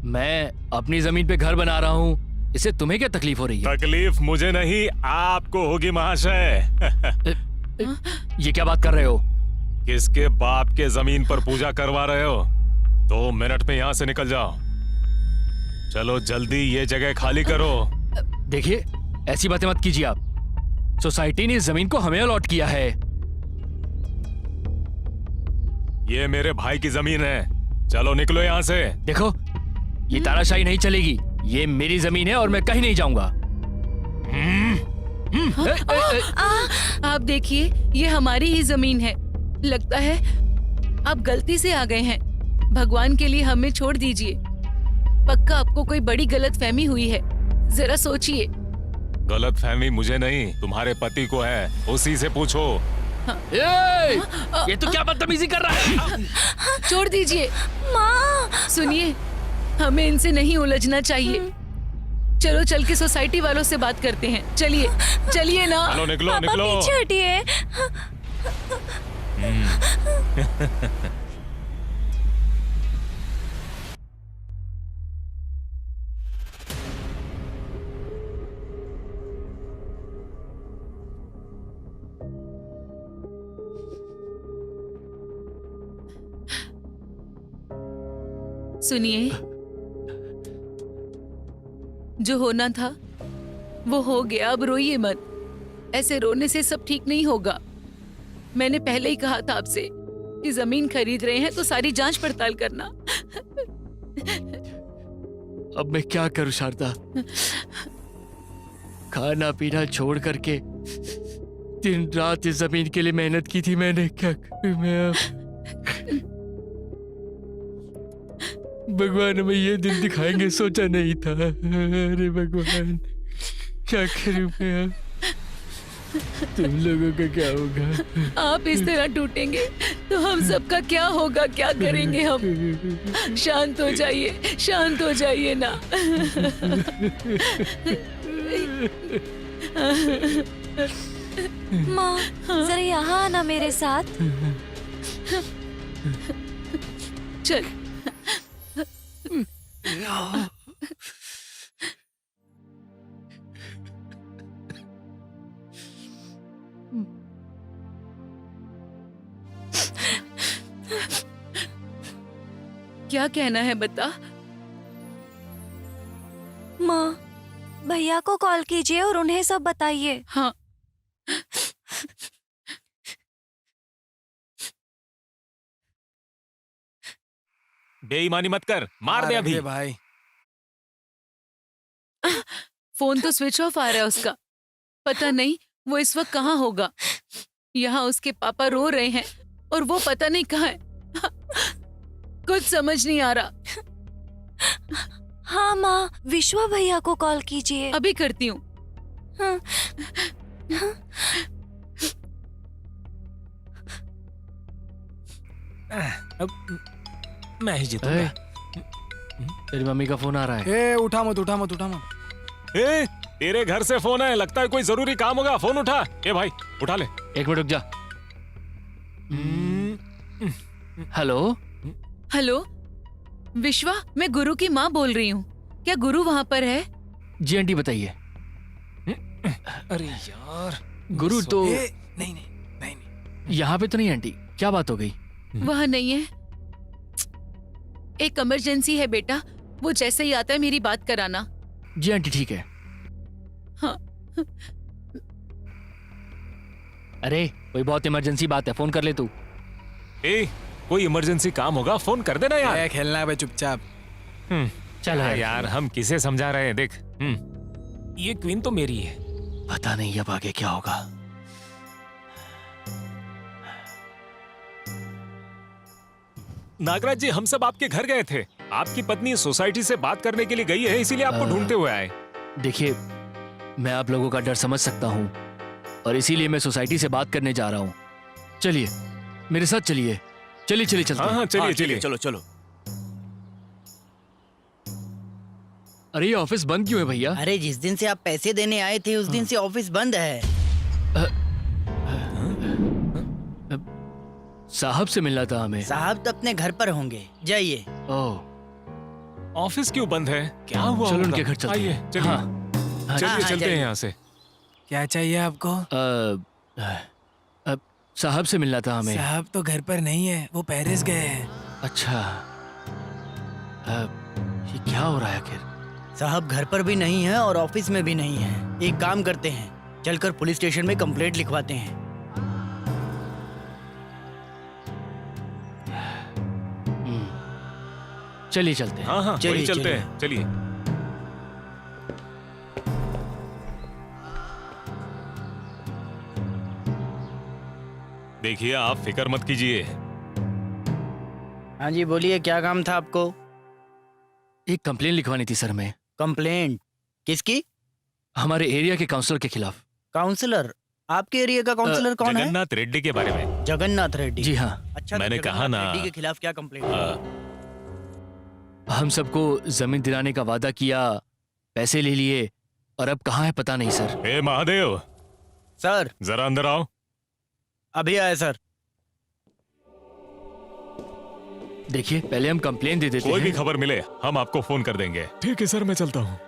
मैं अपनी जमीन पे घर बना रहा हूँ, इससे तुम्हें क्या तकलीफ हो रही है? तकलीफ मुझे नहीं, आपको होगी महाशय। ये क्या बात कर रहे हो? किसके बाप के जमीन पर पूजा करवा रहे हो? 2 मिनट में यहाँ से निकल जाओ। चलो जल्दी ये जगह खाली करो। देखिए, ऐसी बातें मत कीजिए आप। सोसाइटी ने इस जमीन को हमें अलॉट किया है। ये मेरे भाई की जमीन है, चलो निकलो यहाँ से। देखो, ये तानाशाही नहीं चलेगी। ये मेरी जमीन है और मैं कहीं नहीं जाऊंगा। आप देखिए, ये हमारी ही जमीन है। लगता है आप गलती से आ गए हैं। भगवान के लिए हमें छोड़ दीजिए। पक्का आपको कोई बड़ी गलतफहमी हुई है। जरा सोचिए। गलतफहमी मुझे नहीं, तुम्हारे पति को है, उसी से पूछो। ये तो क्या बदतमीजी कर रहा है? छोड़ दीजिए। माँ, सुनिए, हमें इनसे नहीं उलझना चाहिए। चलो चल के सोसाइटी वालों से बात करते हैं। चलिए चलिए ना। चलो निकलो पापा निकलो। पीछे हटिए। सुनिए, जो होना था वो हो गया। अब रोइए मत। ऐसे रोने से सब ठीक नहीं होगा। मैंने पहले ही कहा था आपसे कि जमीन खरीद रहे हैं तो सारी जांच पड़ताल करना। अब मैं क्या करूं शारदा? खाना पीना छोड़ करके दिन रात इस जमीन के लिए मेहनत की थी मैंने। क्या करूं मैं अब? भगवान हमें ये दिन दिखाएंगे सोचा नहीं था। अरे भगवान, क्या करूं मैं अब? तुम लोगों का क्या होगा? आप इस तरह टूटेंगे तो हम सबका क्या होगा? क्या करेंगे हम? शांत हो जाइए, शांत हो जाइए ना। माँ, जरा यहाँ आना मेरे साथ। चल। क्या कहना है बता। माँ, भैया को कॉल कीजिए और उन्हें सब बताइए। हाँ। बेईमानी मत कर, मार दे अभी। अरे भाई फोन तो स्विच ऑफ आ रहा है उसका। पता नहीं वो इस वक्त कहाँ होगा। यहाँ उसके पापा रो रहे हैं और वो पता नहीं कहाँ है। कुछ समझ नहीं आ रहा। हाँ माँ, विश्वा भैया को कॉल कीजिए। अभी करती हूँ। हाँ। अब मैं ही जीतूंगा। ए, तेरी मम्मी का फोन आ रहा है। ए उठा मत उठा मत उठा मत। ए, तेरे घर से फोन है, लगता है कोई जरूरी काम होगा। फोन उठा। ए भाई उठा ले। एक मिनट रुक जा। हेलो, हेलो विश्वा, मैं गुरु की माँ बोल रही हूँ। क्या गुरु वहाँ पर है? जी आंटी बताइए। अरे यार, गुरु तो नहीं नहीं नहीं नहीं। यहाँ पे तो नहीं आंटी, क्या बात हो गई? वहाँ नहीं है। एक इमरजेंसी है बेटा, वो जैसे ही आता है मेरी बात कराना। जी आंटी ठीक है। हाँ। अरे कोई बहुत इमरजेंसी बात है, फोन कर ले तू। ए, कोई इमरजेंसी काम होगा फोन कर देना यार। ए, खेलना है भाई चुपचाप। चल हाँ यार। यार, हम किसे समझा रहे हैं? देख, ये क्वीन तो मेरी है। पता नहीं अब आगे क्या होगा। नागराज जी, हम सब आपके घर गए थे। आपकी पत्नी सोसाइटी से बात करने के लिए गई है, इसीलिए आपको ढूंढते हुए आए। देखिए, मैं आप लोगों का डर समझ सकता हूँ और इसीलिए मैं सोसाइटी से बात करने जा रहा हूँ। चलिए मेरे साथ चलिए। चलिए चलिए चलते हाँ हैं। हाँ, चलिए चलिए। चलो चलो। अरे ये ऑफिस बंद क्यों है भैया? अरे जिस दिन से आप पैसे देने आए थे उस दिन से ऑफिस बंद है। साहब से मिलना था हमें। साहब तो अपने घर पर होंगे, जाइए। ओह, ऑफिस क्यों बंद है? क्या हुआ? चलो होगा? उनके घर चलते आइए, हैं। चलिए। हाँ, हाँ, चलिए हाँ, चलते हैं जाइए। यहाँ से। क्या चाहिए आपको? साहब से मिलना था हमें। साहब तो घर पर नहीं है, वो पेरिस गए हैं। अच्छा, ये क्या हो रहा है आखिर? साहब घर पर भी नहीं है और ऑफिस में भी नहीं है। एक काम करते हैं, चलकर पुलिस स्टेशन में कंप्लेंट लिखवाते हैं। चलिए चलते हैं। हाँ हाँ, चलिए, वही चलते चलिए। हैं। चलिए। देखिए, आप फिक्र मत कीजिए। हाँ जी बोलिए, क्या काम था आपको? एक कंप्लेन लिखवानी थी सर हमें, कंप्लेंट किसकी? हमारे एरिया के काउंसलर के खिलाफ। काउंसलर? आपके एरिया का काउंसलर कौन है? जगन्नाथ रेड्डी के बारे में। जगन्नाथ रेड्डी। जी हाँ, अच्छा, तो मैंने कहा जगन्नाथ ना। रेड्डी के खिलाफ क्या कंप्लेंट? हम सबको जमीन दिलाने का वादा किया, पैसे ले लिए और अब कहाँ है पता नहीं सर। हे महादेव, सर जरा अंदर आओ। अभी आए सर। देखिए पहले हम कंप्लेन दे देते कोई भी हैं। खबर मिले हम आपको फोन कर देंगे। ठीक है सर, मैं चलता हूँ।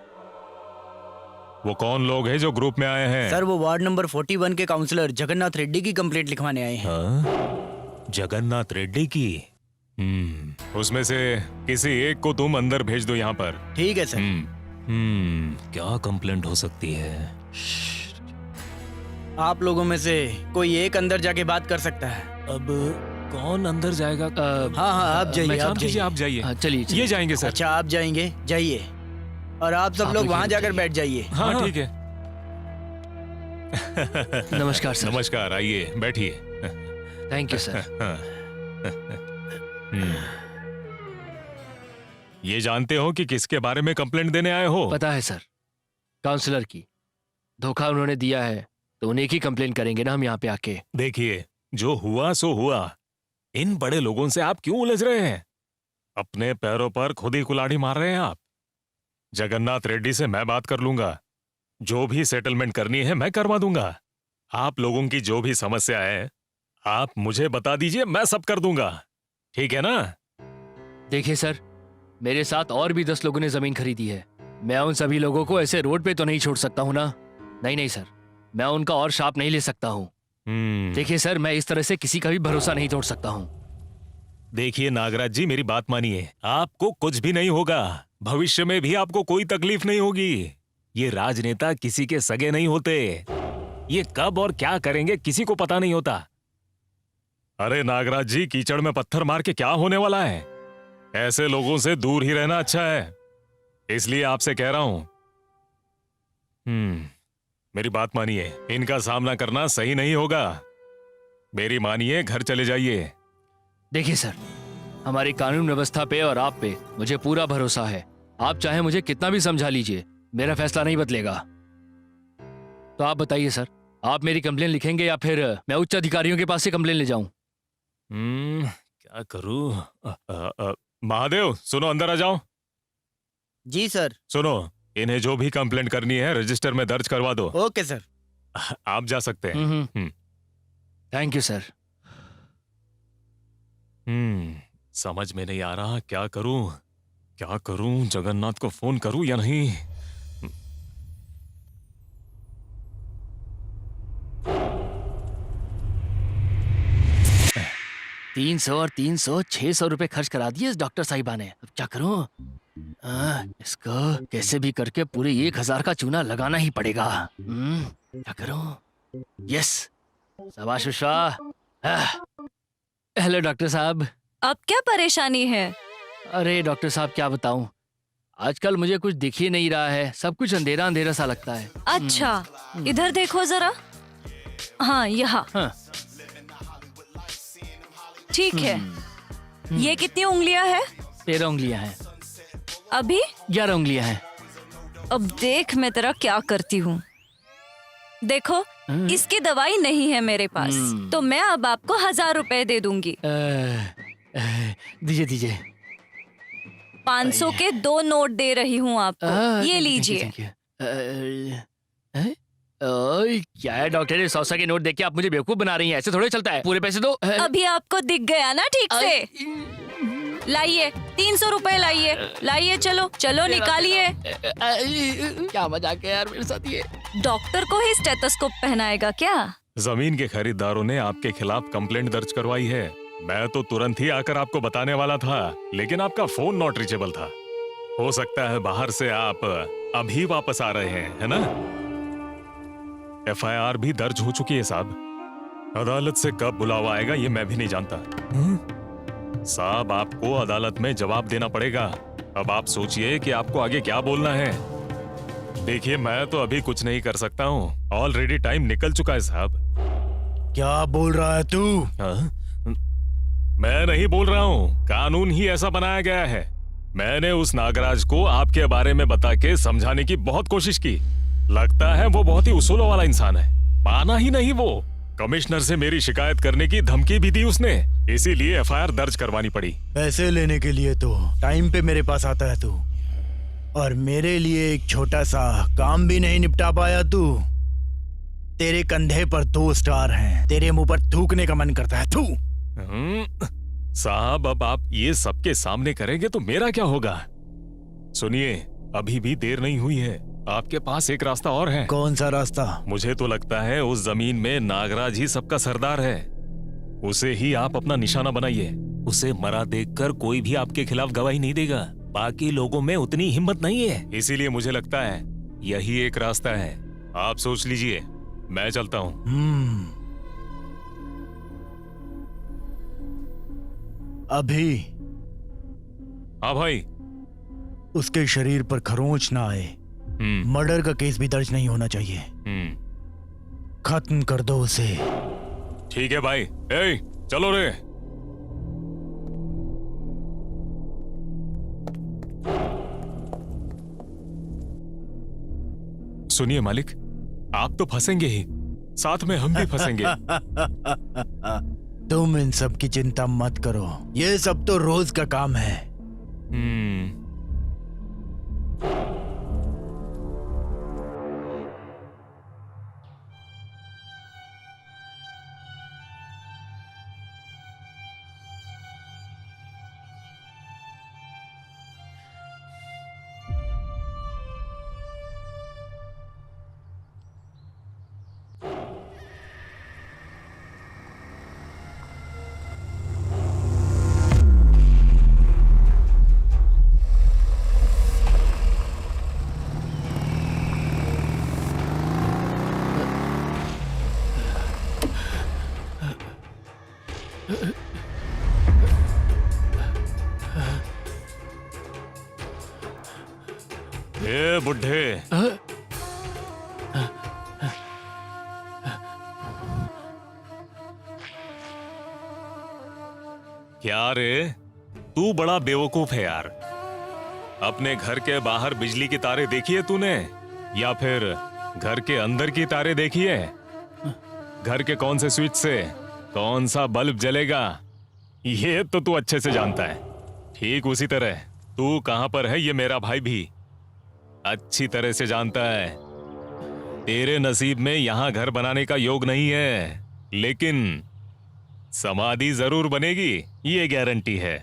वो कौन लोग हैं जो ग्रुप में आए हैं? सर वो वार्ड नंबर 41 के काउंसलर जगन्नाथ रेड्डी की कंप्लेंट लिखवाने आए हैं। हाँ? जगन्नाथ रेड्डी की? उसमें से किसी एक को तुम अंदर भेज दो यहाँ पर। ठीक है सर। क्या कंप्लेंट हो सकती है? आप लोगों में से कोई एक अंदर जाके बात कर सकता है। अब कौन अंदर जाएगा? हाँ हाँ, आप जाइए, मैं आप कीजिए, जाइए। आप जाइए। हाँ, चलिए ये जाएंगे सर। अच्छा आप जाएंगे, जाइए। और आप सब आप लोग लोग वहाँ ये जाकर जाइए। बैठ जाइए। हाँ ठीक है। नमस्कार सर। नमस्कार, आइए बैठिए। Thank you sir. ये जानते हो कि किसके बारे में कंप्लेंट देने आए हो? पता है सर, काउंसलर की। धोखा उन्होंने दिया है तो उन्हें की कंप्लेन करेंगे ना हम यहाँ पे आके। देखिए, जो हुआ सो हुआ। इन बड़े लोगों से आप क्यों उलझ रहे हैं? अपने पैरों पर खुद ही कुल्हाड़ी मार रहे हैं आप। जगन्नाथ रेड्डी से मैं बात कर लूंगा। जो भी सेटलमेंट करनी है मैं करवा दूंगा। आप लोगों की जो भी समस्या है आप मुझे बता दीजिए, मैं सब कर दूंगा। ठीक है ना? देखिए सर, मेरे साथ और भी 10 लोगों ने जमीन खरीदी है। मैं उन सभी लोगों को ऐसे रोड पे तो नहीं छोड़ सकता हूँ ना। नहीं नहीं सर, मैं उनका और शाप नहीं ले सकता हूँ। देखिए सर, मैं इस तरह से किसी का भी भरोसा नहीं तोड़ सकता हूँ। देखिए नागराज जी, मेरी बात मानिए। आपको कुछ भी नहीं होगा। भविष्य में भी आपको कोई तकलीफ नहीं होगी। ये राजनेता किसी के सगे नहीं होते। ये कब और क्या करेंगे किसी को पता नहीं होता। अरे नागराज जी, कीचड़ में पत्थर मार के क्या होने वाला है? ऐसे लोगों से दूर ही रहना अच्छा है, इसलिए आपसे कह रहा हूं। मेरी बात मानिए, इनका सामना करना सही नहीं होगा। मेरी मानिए, घर चले जाइए। देखिए सर, हमारी कानून व्यवस्था पे और आप पे मुझे पूरा भरोसा है। आप चाहे मुझे कितना भी समझा लीजिए, मेरा फैसला नहीं बदलेगा। तो आप बताइए सर, आप मेरी कंप्लेन लिखेंगे या फिर मैं उच्च अधिकारियों के पास से कंप्लेन ले जाऊं? क्या करूं? महादेव, सुनो, अंदर आ जाओ। जी सर। सुनो, इन्हें जो भी कंप्लेंट करनी है रजिस्टर में दर्ज करवा दो। Okay sir. आप जा सकते हैं। Thank you sir. समझ में नहीं आ रहा क्या करूं, जगन्नाथ को फोन करूं या नहीं। 300 और 300 600 रुपए खर्च करा दिए इस डॉक्टर साहिबा ने। अब क्या करूं? इसको कैसे भी करके पूरे 1000 का चूना लगाना ही पड़ेगा। क्या करूं? यस, शाबाश उषा। हेलो डॉक्टर साहब। अब क्या परेशानी है? अरे डॉक्टर साहब, क्या बताऊं, आजकल मुझे कुछ दिख ही नहीं रहा है। सब कुछ अंधेरा अंधेरा सा लगता है। अच्छा, इधर देखो जरा। हाँ, यहाँ। हाँ। ठीक है। ये कितनी उंगलियां है? 13 उंगलियां हैं। अभी 11 उंगलियां हैं। अब देख मैं तेरा क्या करती हूँ। देखो, इसकी दवाई नहीं है मेरे पास, तो मैं अब आपको 1000 रुपए दे दूंगी। दीजिए दीजिए। 500 के 2 नोट दे रही हूँ आपको। ये लीजिए। क्या है डॉक्टर, 100 के नोट देख के आप मुझे बेवकूफ बना रही हैं। ऐसे थोड़े चलता है। पूरे पैसे दो। अभी आपको दिख गया ना ठीक से? लाइए, 300 रुपए लाइए। लाइए, चलो चलो निकालिए। क्या मजाक है यार मेरे साथ ये। डॉक्टर को ही स्टेथोस्कोप पहनाएगा क्या? जमीन के खरीदारों ने आपके खिलाफ कंप्लेंट दर्ज करवाई है। मैं तो तुरंत ही आकर आपको बताने वाला था, लेकिन आपका फोन नॉट रीचेबल था। हो सकता है बाहर से आप अभी वापस आ रहे हैं, है ना? FIR भी दर्ज हो चुकी है साहब। अदालत से कब बुलावा आएगा ये मैं भी नहीं जानता। साहब, आपको अदालत में जवाब देना पड़ेगा। अब आप सोचिए कि आपको आगे क्या बोलना है। देखिए, मैं तो अभी कुछ नहीं कर सकता हूँ। ऑलरेडी टाइम निकल चुका है साहब। क्या बोल रहा है तू? मैं नहीं बोल रहा हूँ, कानून ही ऐसा बनाया गया है। मैंने उस नागराज को आपके बारे में बता के समझाने की बहुत कोशिश की। लगता है वो बहुत ही उसूलों वाला इंसान है। माना ही नहीं वो। कमिश्नर से मेरी शिकायत करने की धमकी भी दी उसने, इसीलिए FIR दर्ज करवानी पड़ी। पैसे लेने के लिए तो टाइम पे मेरे पास आता है तू, और मेरे लिए एक छोटा सा काम भी नहीं निपटा पाया तू। तेरे कंधे पर 2 स्टार हैं, तेरे मुंह पर थूकने का मन करता है। थू। साहब, अब आप ये सबके सामने करेंगे तो मेरा क्या होगा? सुनिए, अभी भी देर नहीं हुई है। आपके पास एक रास्ता और है। कौन सा रास्ता? मुझे तो लगता है उस जमीन में नागराज ही सबका सरदार है। उसे ही आप अपना निशाना बनाइए। उसे मरा देखकर कोई भी आपके खिलाफ गवाही नहीं देगा। बाकी लोगों में उतनी हिम्मत नहीं है, इसीलिए मुझे लगता है यही एक रास्ता है। आप सोच लीजिए, मैं चलता हूँ। अभी हाँ भाई। उसके शरीर पर खरोंच ना आए। मर्डर का केस भी दर्ज नहीं होना चाहिए। खत्म कर दो उसे। ठीक है भाई। ए, चलो रे। सुनिए मालिक, आप तो फंसेंगे ही, साथ में हम भी फंसेंगे। तुम इन सब की चिंता मत करो, ये सब तो रोज का काम है। बुढ़े। क्या रे, तू बड़ा बेवकूफ है यार। अपने घर के बाहर बिजली की तारे देखी है तूने, या फिर घर के अंदर की तारे देखी है? घर के कौन से स्विच से कौन सा बल्ब जलेगा ये तो तू अच्छे से जानता है। ठीक उसी तरह तू कहां पर है ये मेरा भाई भी अच्छी तरह से जानता है। तेरे नसीब में यहां घर बनाने का योग नहीं है, लेकिन समाधि जरूर बनेगी, ये गारंटी है।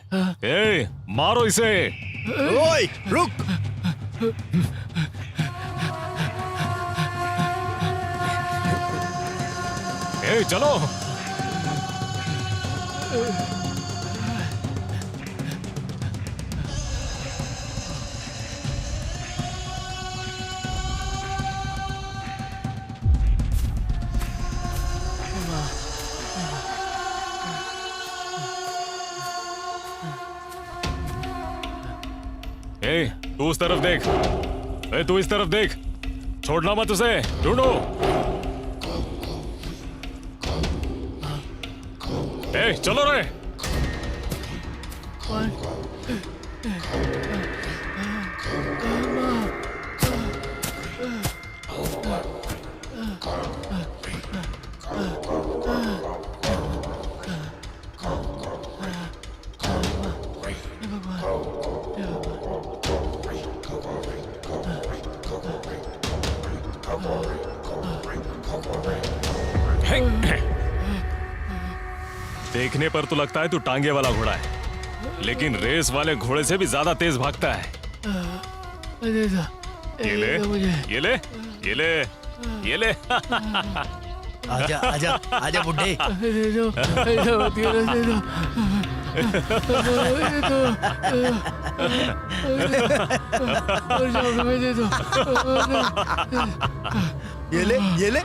ए, मारो इसे। ओए, रुक। ए, चलो। ए, तू उस तरफ देख। ए, तू इस तरफ देख। छोड़ना मत उसे। ढूंढो। ए, चलो रे। देखने पर तो लगता है तू टांगे वाला घोड़ा है, लेकिन रेस वाले घोड़े से भी ज्यादा तेज भागता है। ये ले, ये ले, ये ले, ये ले। आजा आजा आजा बुड्ढे। ये ले, ये ले, ये ले।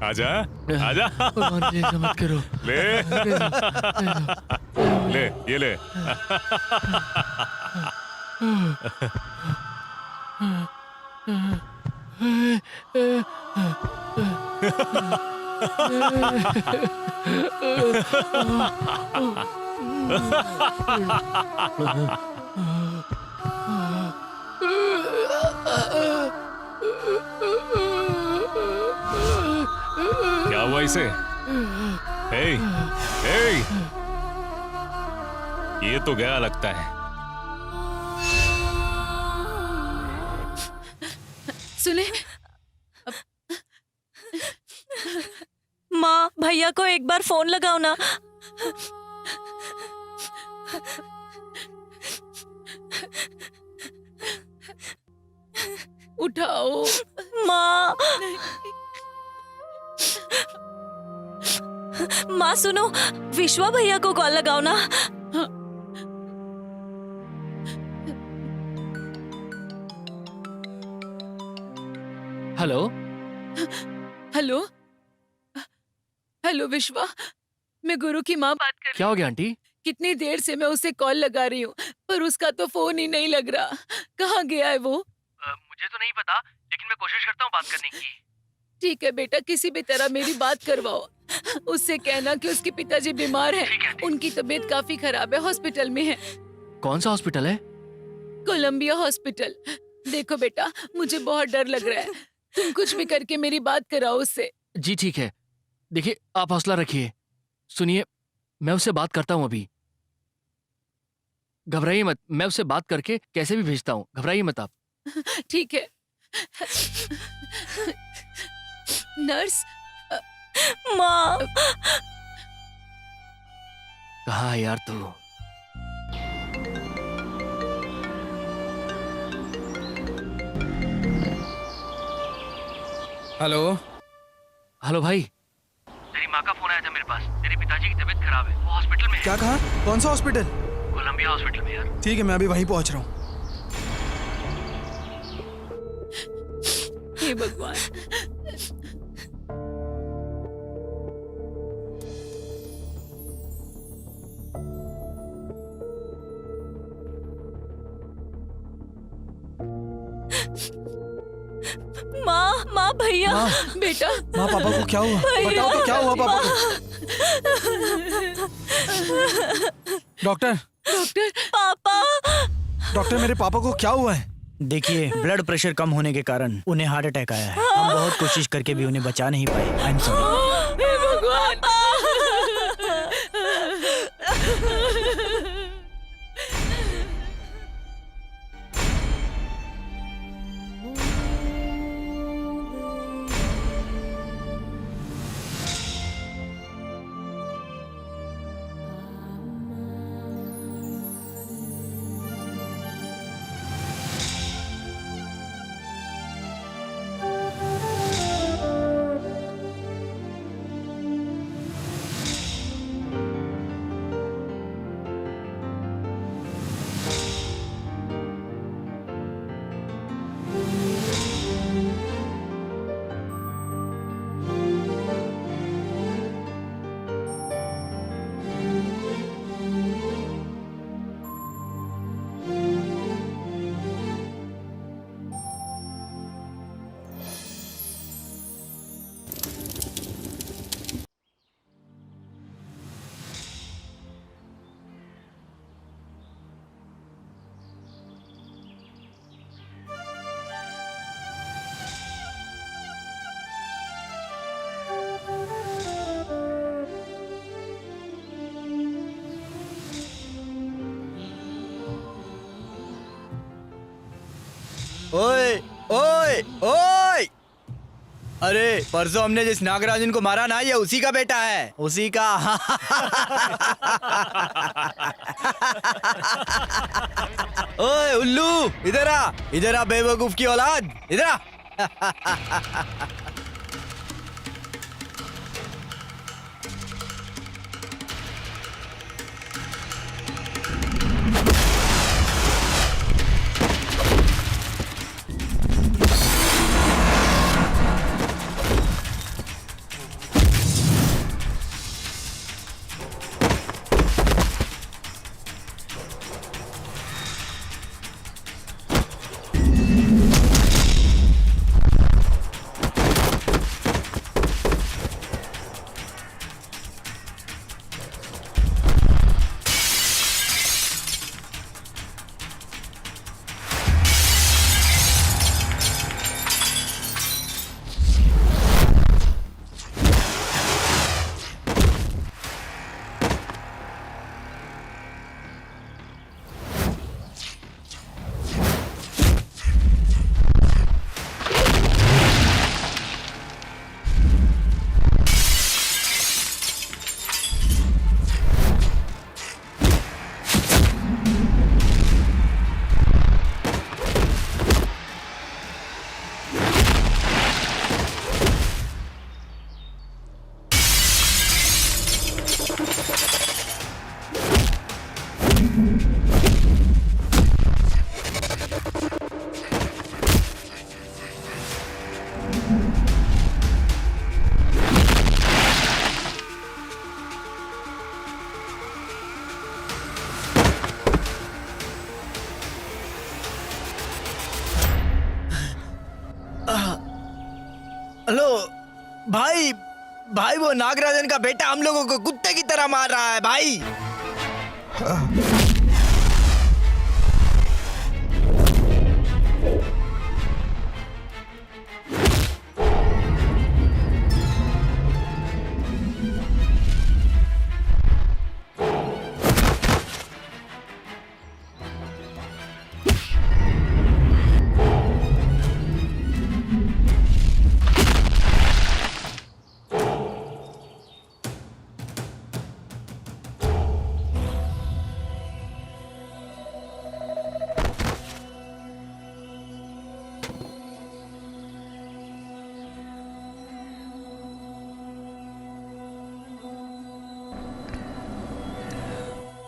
आजा, आजा। मत करो। ले, ले, ये ले। क्या हुआ इसे? हे, हे, ये तो गया लगता है। सुने, माँ, भैया को एक बार फोन लगाओ ना। उठाओ। माँ, माँ सुनो, विश्वा भैया को कॉल लगाओ ना। हेलो। हेलो, हेलो विश्वा, मैं गुरु की माँ बात कर रही क्या हो गया आंटी? हूँ। कितनी देर से मैं उसे कॉल लगा रही हूँ, पर उसका तो फोन ही नहीं लग रहा। कहाँ गया है वो? मुझे तो नहीं पता, लेकिन मैं कोशिश करता हूँ बात करने की। ठीक है बेटा, किसी भी तरह मेरी बात करवाओ। उससे कहना कि उसके पिताजी बीमार हैं। उनकी तबीयत काफी खराब है, हॉस्पिटल में है। कौन सा हॉस्पिटल है? Columbia hospital. देखो बेटा, मुझे बहुत डर लग रहा है, तुम कुछ भी करके मेरी बात कराओ उससे। जी ठीक है। देखिए, आप हौसला रखिए। सुनिए, मैं उससे बात करता हूँ अभी। घबराइए मत, मैं उससे बात करके कैसे भी भेजता हूँ। घबराइए मत आप। ठीक है। नर्स। माँ, कहाँ है यार तू? हेलो। हेलो भाई। तेरी माँ का फोन आया था मेरे पास। तेरे पिताजी की तबीयत खराब है, वो हॉस्पिटल में है। क्या कहा? कौन सा हॉस्पिटल? कोलंबिया हॉस्पिटल में यार। ठीक है, मैं अभी वहीं पहुंच रहा हूँ। हे भगवान। माँ माँ भैया माँ। बेटा माँ पापा को क्या हुआ? बताओ तो क्या हुआ पापा को? डॉक्टर डॉक्टर पापा डॉक्टर मेरे पापा को क्या हुआ है? देखिए, ब्लड प्रेशर कम होने के कारण उन्हें हार्ट अटैक आया है। हम बहुत कोशिश करके भी उन्हें बचा नहीं पाए। I am sorry. हे भगवान ओए ओए ओए, अरे परसों हमने जिस नागराजन को मारा ना, ये उसी का बेटा है, उसी का। ओए उल्लू, इधर आ बेवकूफ की औलाद, इधर आ। हेलो भाई, भाई वो नागराजन का बेटा हम लोगों को कुत्ते की तरह मार रहा है भाई।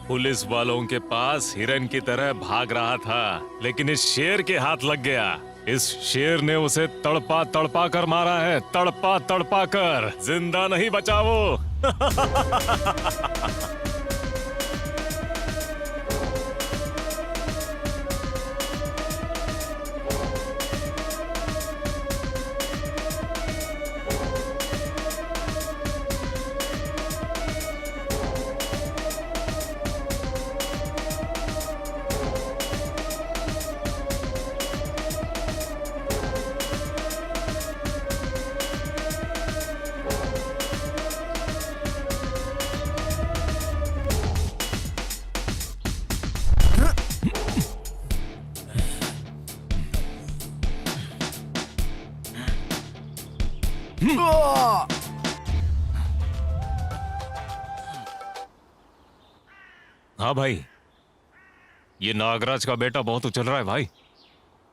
पुलिस वालों के पास हिरन की तरह भाग रहा था, लेकिन इस शेर के हाथ लग गया। इस शेर ने उसे तड़पा तड़पा कर मारा है, तड़पा तड़पा कर। जिंदा नहीं बचा वो। हाँ भाई, ये नागराज का बेटा बहुत उछल रहा है भाई।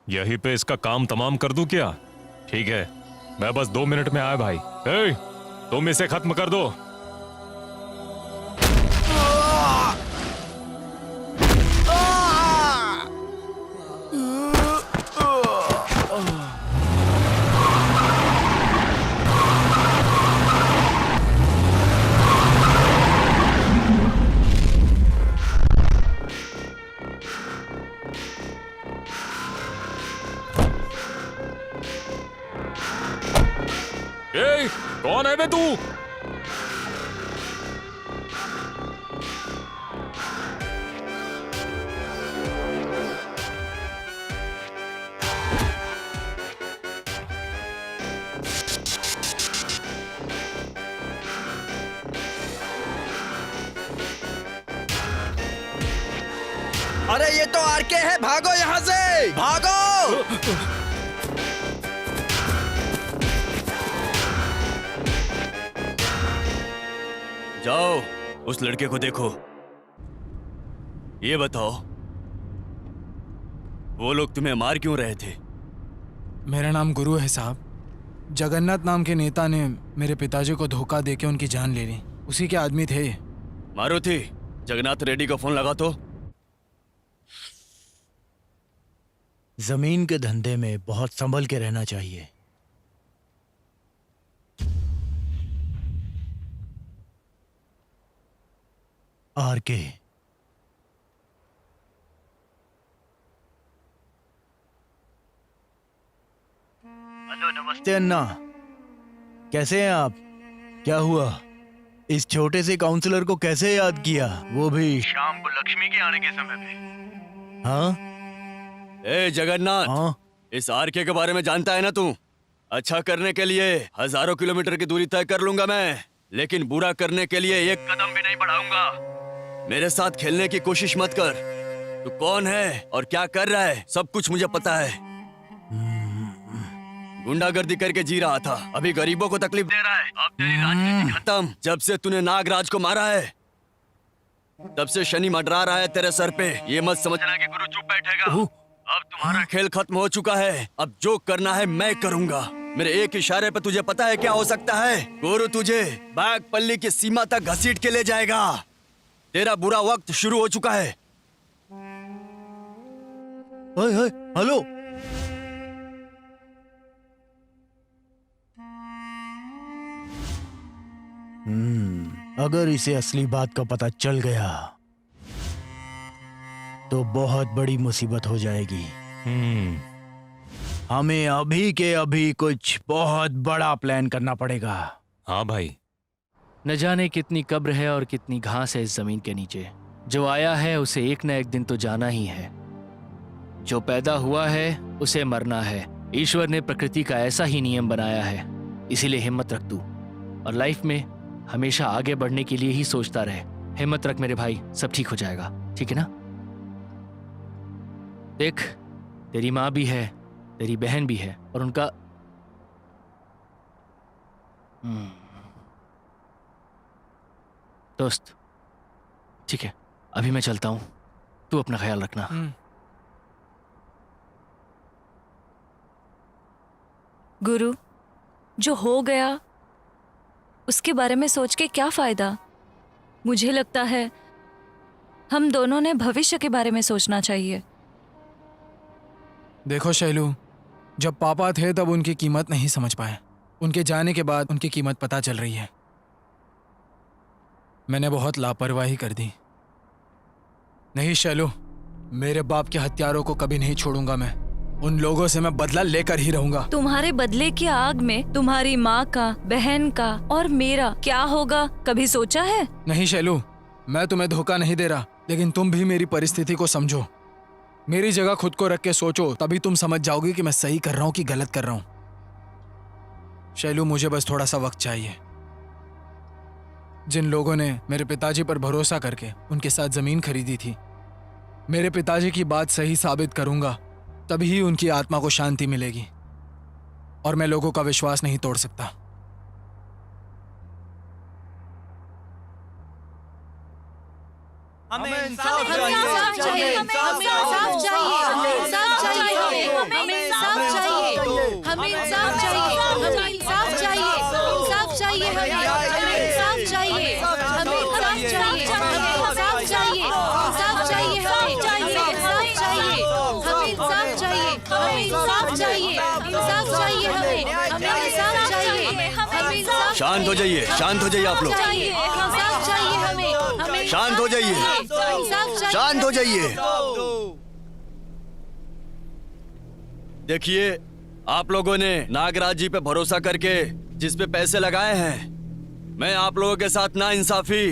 यहीं पे इसका काम तमाम कर दूं क्या? ठीक है, मैं बस 2 मिनट में आया भाई। ए, तुम इसे खत्म कर दो। ए, कौन है बे तू? अरे ये तो आरके है, भागो यहाँ से, भागो। जाओ उस लड़के को देखो। ये बताओ, वो लोग तुम्हें मार क्यों रहे थे? मेरा नाम गुरु है साहब। जगन्नाथ नाम के नेता ने मेरे पिताजी को धोखा देके उनकी जान ले ली। उसी के आदमी थे ये। मारुति, जगन्नाथ रेड्डी को फोन लगा तो। जमीन के धंधे में बहुत संभल के रहना चाहिए। आरके, हेलो, नमस्ते अन्ना, कैसे हैं आप? क्या हुआ? इस छोटे से काउंसलर को कैसे याद किया, वो भी शाम को लक्ष्मी के आने के समय पे? हाँ? ए जगन्नाथ, हाँ? इस आरके के बारे में जानता है ना तू? अच्छा करने के लिए हजारों किलोमीटर की दूरी तय कर लूंगा मैं, लेकिन बुरा करने के लिए एक कदम भी नहीं बढ़ाऊंगा। मेरे साथ खेलने की कोशिश मत कर। तू कौन है और क्या कर रहा है, सब कुछ मुझे पता है। गुंडागर्दी करके जी रहा था, अभी गरीबों को तकलीफ दे रहा है। अब तेरी राजनीति खत्म। जब से तूने नागराज को मारा है, तब से शनि मंडरा रहा है तेरे सर पे। ये मत समझना कि गुरु चुप बैठेगा। अब तुम्हारा खेल खत्म हो चुका है। अब जो करना है मैं करूंगा। मेरे एक इशारे पे तुझे पता है क्या हो सकता है? गुरु तुझे बागपल्ली की सीमा तक घसीट के ले जाएगा। तेरा बुरा वक्त शुरू हो चुका है। हेलो, अगर इसे असली बात का पता चल गया तो बहुत बड़ी मुसीबत हो जाएगी। हमें अभी के अभी कुछ बहुत बड़ा प्लान करना पड़ेगा। हाँ भाई। न जाने कितनी कब्र है और कितनी घास है इस जमीन के नीचे। जो आया है उसे एक न एक दिन तो जाना ही है। जो पैदा हुआ है उसे मरना है। ईश्वर ने प्रकृति का ऐसा ही नियम बनाया है। इसीलिए हिम्मत रख तू और लाइफ में हमेशा आगे बढ़ने के लिए ही सोचता रहे। हिम्मत रख मेरे भाई, सब ठीक हो जाएगा, ठीक है ना? देख, तेरी माँ भी है, तेरी बहन भी है और उनका दोस्त। ठीक है, अभी मैं चलता हूं, तू अपना ख्याल रखना। गुरु, जो हो गया उसके बारे में सोच के क्या फायदा? मुझे लगता है हम दोनों ने भविष्य के बारे में सोचना चाहिए। देखो शैलू, जब पापा थे तब उनकी कीमत नहीं समझ पाए। उनके जाने के बाद उनकी कीमत पता चल रही है। मैंने बहुत लापरवाही कर दी। नहीं शैलू, मेरे बाप के हत्यारों को कभी नहीं छोड़ूंगा मैं। उन लोगों से मैं बदला लेकर ही रहूंगा। तुम्हारे बदले की आग में तुम्हारी माँ का, बहन का और मेरा क्या होगा, कभी सोचा है? नहीं शैलू, मैं तुम्हें धोखा नहीं दे रहा, लेकिन तुम भी मेरी परिस्थिति को समझो। मेरी जगह खुद को रख के सोचो, तभी तुम समझ जाओगे कि मैं सही कर रहा हूँ कि गलत कर रहा हूँ। शैलू, मुझे बस थोड़ा सा वक्त चाहिए। जिन लोगों ने मेरे पिताजी पर भरोसा करके उनके साथ जमीन खरीदी थी, मेरे पिताजी की बात सही साबित करूंगा, तभी उनकी आत्मा को शांति मिलेगी। और मैं लोगों का विश्वास नहीं तोड़ सकता। शांत हो जाइए, शांत हो जाइए आप लोग। चाहिए, इंसाफ चाहिए हमें शांत हो जाइए, इंसाफ चाहिए। शांत हो जाइए। देखिए, आप लोगों ने नागराज जी पे भरोसा करके जिस पे पैसे लगाए हैं, मैं आप लोगों के साथ नाइंसाफी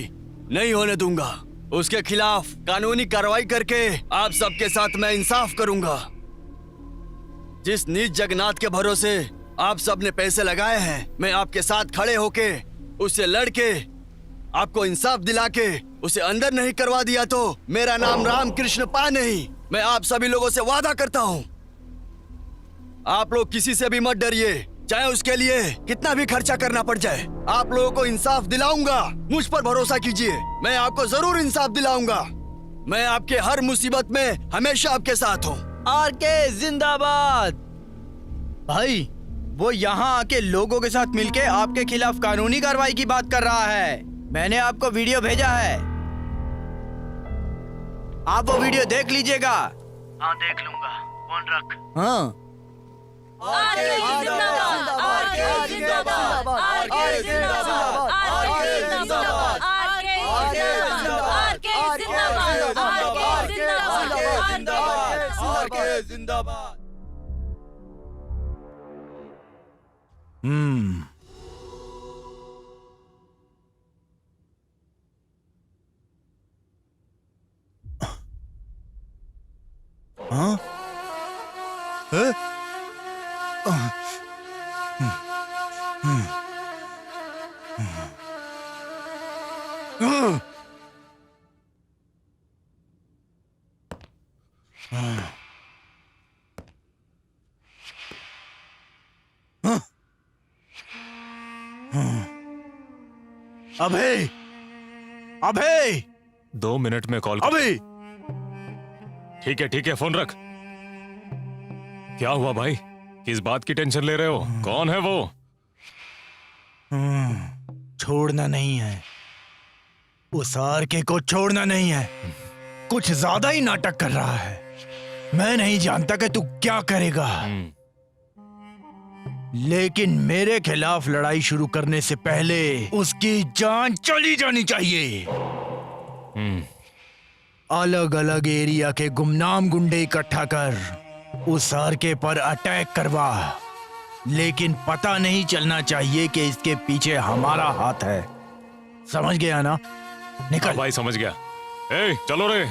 नहीं होने दूंगा। उसके खिलाफ कानूनी कार्रवाई करके आप सबके साथ मैं इंसाफ करूंगा। जिस नीच जगन्नाथ के भरोसे आप सब ने पैसे लगाए हैं, मैं आपके साथ खड़े होके उससे लड़के आपको इंसाफ दिला के उसे अंदर नहीं करवा दिया तो मेरा नाम रामकृष्ण पा नहीं। मैं आप सभी लोगों से वादा करता हूं, आप लोग किसी से भी मत डरिए, चाहे उसके लिए कितना भी खर्चा करना पड़ जाए। आप लोगों को इंसाफ दिलाऊंगा, मुझ पर भरोसा कीजिए, मैं आपको जरूर इंसाफ दिलाऊंगा। मैं आपके हर मुसीबत में हमेशा आपके साथ हूँ। आरके जिंदाबाद। भाई, वो यहाँ आके लोगों के साथ मिलके आपके खिलाफ कानूनी कार्रवाई की बात कर रहा है। मैंने आपको वीडियो भेजा है, आप वो वीडियो देख लीजिएगा। हाँ, देख लूंगा, फोन रख। हाँ, आरके जिंदाबाद, आरके जिंदाबाद, आरके जिंदाबाद, आरके जिंदाबाद, आरके जिंदाबाद, आरके जिंदाबाद, आरके जिंदाबाद, आरके जिंदाबाद। हाँ? अभय, अभय, 2 मिनट में कॉल कर। अभय। ठीक है, फोन रख। क्या हुआ भाई, किस बात की टेंशन ले रहे हो? कौन है वो? छोड़ना नहीं है, उस आरके को छोड़ना नहीं है। कुछ ज्यादा ही नाटक कर रहा है। मैं नहीं जानता कि तू क्या करेगा, लेकिन मेरे खिलाफ लड़ाई शुरू करने से पहले उसकी जान चली जानी चाहिए। अलग अलग एरिया के गुमनाम गुंडे इकट्ठा कर उस आरके पर अटैक करवा, लेकिन पता नहीं चलना चाहिए कि इसके पीछे हमारा हाथ है। समझ गया ना? निकल। भाई समझ गया। ए, चलो रे।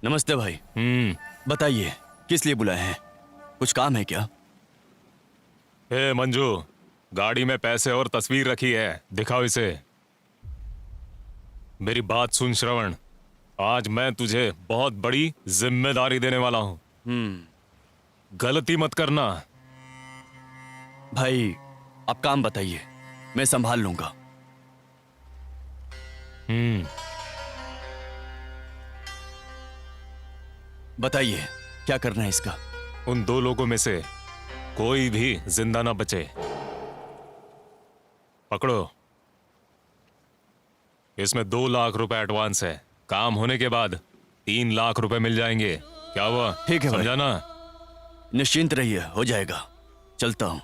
नमस्ते भाई। बताइए, किस लिए बुलाए हैं? कुछ काम है क्या? ए मंजू, गाड़ी में पैसे और तस्वीर रखी है, दिखाओ इसे। मेरी बात सुन श्रवण, आज मैं तुझे बहुत बड़ी जिम्मेदारी देने वाला हूं। गलती मत करना। भाई, आप काम बताइए, मैं संभाल लूंगा। बताइए, क्या करना है इसका? उन 2 लोगों में से कोई भी जिंदा ना बचे। पकड़ो, इसमें 2 लाख रुपए एडवांस है। काम होने के बाद 3 लाख रुपए मिल जाएंगे। क्या हुआ? ठीक है भाई। समझा ना? निश्चिंत रहिए, हो जाएगा। चलता हूं।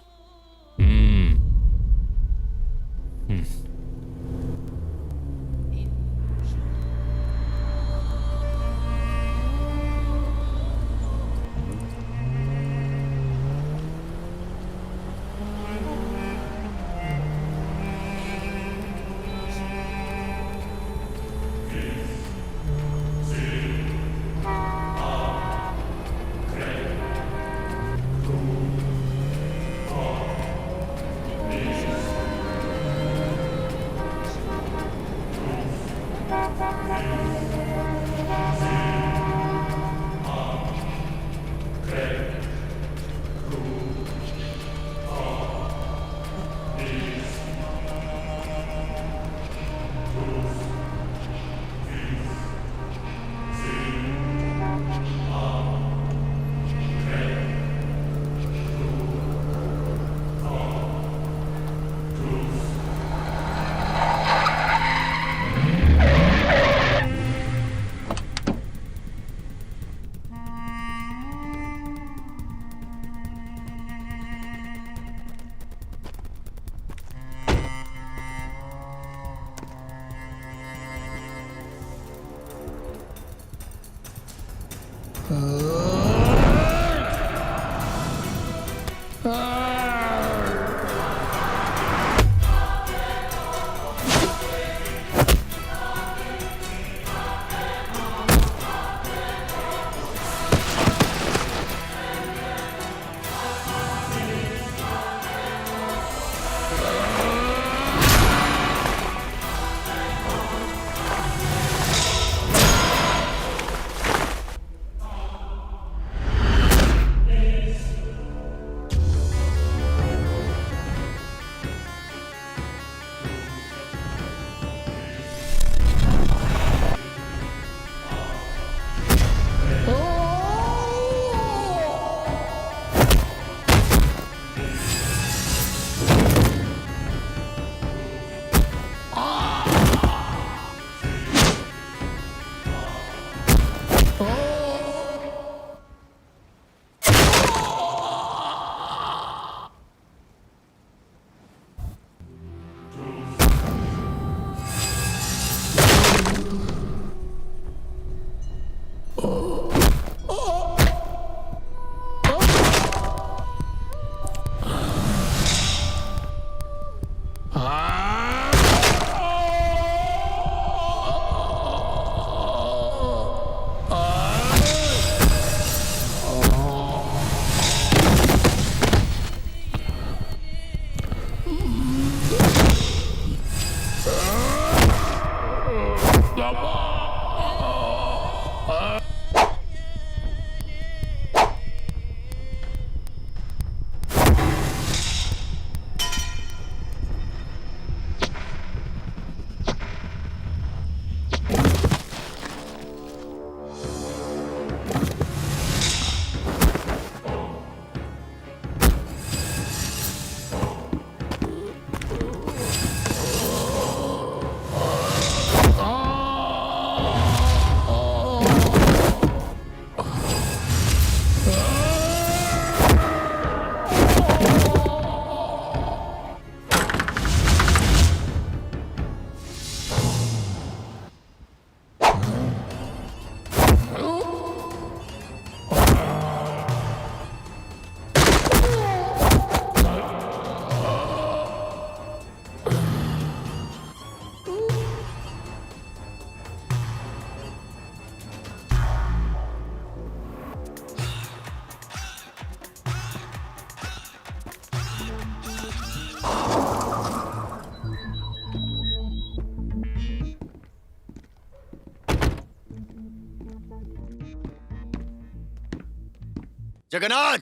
Jagannath,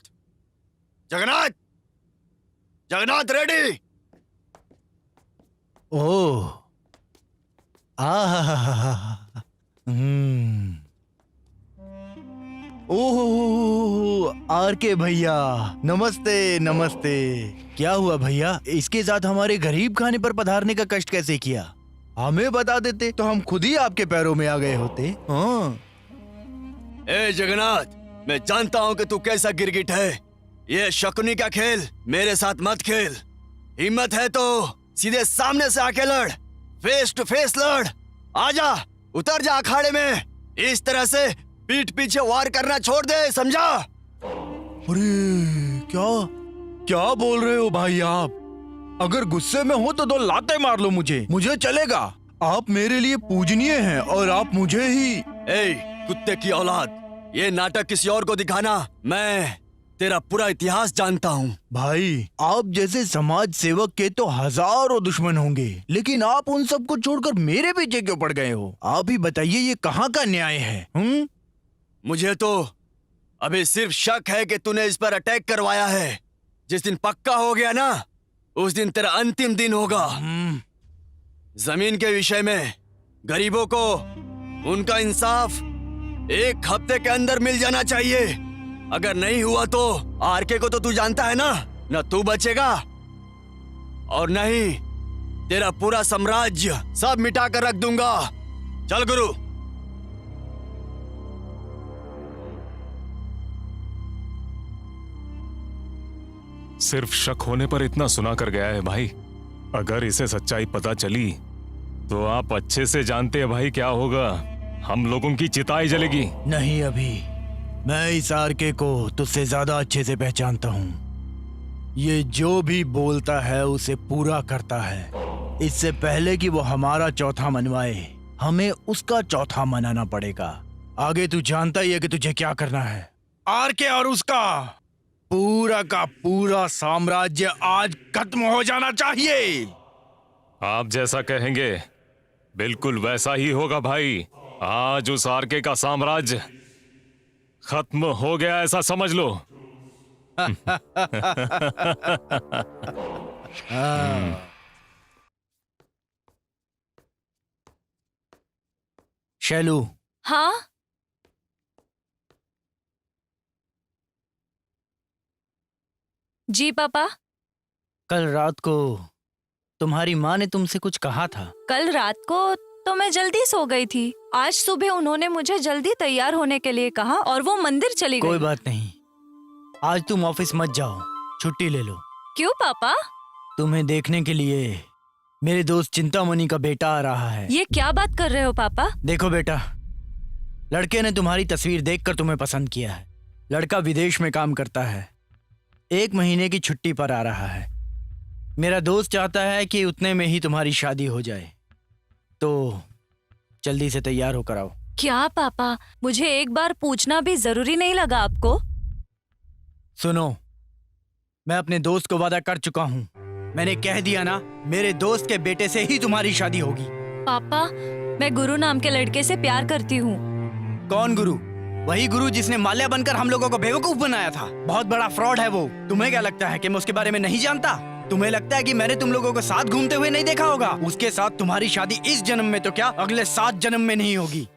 Jagannath, Jagannath ready. Oh, oh, R K भैया, नमस्ते नमस्ते। क्या हुआ भैया, इसके साथ हमारे गरीब खाने पर पधारने का कष्ट कैसे किया? हमें बता देते तो हम खुद ही आपके पैरों में आ गए होते। हाँ। ए जगन्नाथ, मैं जानता हूं कि तू कैसा गिरगिट है। ये शकुनी का खेल मेरे साथ मत खेल। हिम्मत है तो सीधे सामने से आके लड़, फेस टू फेस लड़। आजा, उतर जा अखाड़े में। इस तरह से पीठ पीछे वार करना छोड़ दे, समझा? अरे क्या क्या बोल रहे हो भाई आप? अगर गुस्से में हो तो दो लातें मार लो मुझे चलेगा। आप मेरे लिए पूजनीय हैं और आप मुझे ही। ए कुत्ते की औलाद, ये नाटक किसी और को दिखाना। मैं तेरा पूरा इतिहास जानता हूँ। भाई, आप जैसे समाज सेवक के तो हजारों दुश्मन होंगे, लेकिन आप उन सबको छोड़कर मेरे पीछे क्यों पड़ गए हो? आप ही बताइए, ये कहाँ का न्याय है? मुझे तो अभी सिर्फ शक है कि तूने इस पर अटैक करवाया है। जिस दिन पक्का हो गया ना, उस दिन तेरा अंतिम दिन होगा। जमीन के विषय में गरीबों को उनका इंसाफ 1 हफ्ते के अंदर मिल जाना चाहिए। अगर नहीं हुआ तो आरके को तो तू जानता है ना, न तू बचेगा और न ही तेरा पूरा साम्राज्य। सब मिटा कर रख दूंगा। चल गुरु। सिर्फ शक होने पर इतना सुना कर गया है भाई। अगर इसे सच्चाई पता चली तो आप अच्छे से जानते हैं भाई क्या होगा। हम लोगों की चिताई जलेगी। नहीं, अभी मैं इस आरके को तुझसे ज्यादा अच्छे से पहचानता हूँ। ये जो भी बोलता है उसे पूरा करता है। इससे पहले कि वो हमारा चौथा मनवाए, हमें उसका चौथा मनाना पड़ेगा। आगे तू जानता ही है कि तुझे क्या करना है। आरके और उसका पूरा का पूरा साम्राज्य आज खत्म हो जाना चाहिए। आप जैसा कहेंगे बिल्कुल वैसा ही होगा भाई। आज उस आरके का साम्राज्य खत्म हो गया ऐसा समझ लो। शैलू, हाँ। जी पापा। कल रात को तुम्हारी माँ ने तुमसे कुछ कहा था। कल रात को तो मैं जल्दी सो गई थी। आज सुबह उन्होंने मुझे जल्दी तैयार होने के लिए कहा और वो मंदिर चली कोई गई। बात नहीं, आज तुम ऑफिस मत जाओ, छुट्टी ले लो। क्यों पापा? तुम्हें देखने के लिए मेरे दोस्त चिंतामणि का बेटा आ रहा है। ये क्या बात कर रहे हो पापा? देखो बेटा, लड़के ने तुम्हारी तस्वीर देखकर तुम्हें पसंद किया है। लड़का विदेश में काम करता है, 1 महीने की छुट्टी पर आ रहा है। मेरा दोस्त चाहता है कि उतने में ही तुम्हारी शादी हो जाए, तो जल्दी से तैयार होकर आओ। क्या पापा, मुझे एक बार पूछना भी जरूरी नहीं लगा आपको? सुनो, मैं अपने दोस्त को वादा कर चुका हूँ। मैंने कह दिया ना, मेरे दोस्त के बेटे से ही तुम्हारी शादी होगी। पापा, मैं गुरु नाम के लड़के से प्यार करती हूँ। कौन गुरु? वही गुरु जिसने माल्या बनकर हम लोगों को बेवकूफ बनाया था। बहुत बड़ा फ्रॉड है वो। तुम्हें क्या लगता है कि मैं उसके बारे में नहीं जानता? तुम्हें लगता है कि मैंने तुम लोगों को साथ घूमते हुए नहीं देखा होगा? उसके साथ तुम्हारी शादी इस जन्म में तो क्या, अगले 7 जन्म में नहीं होगी।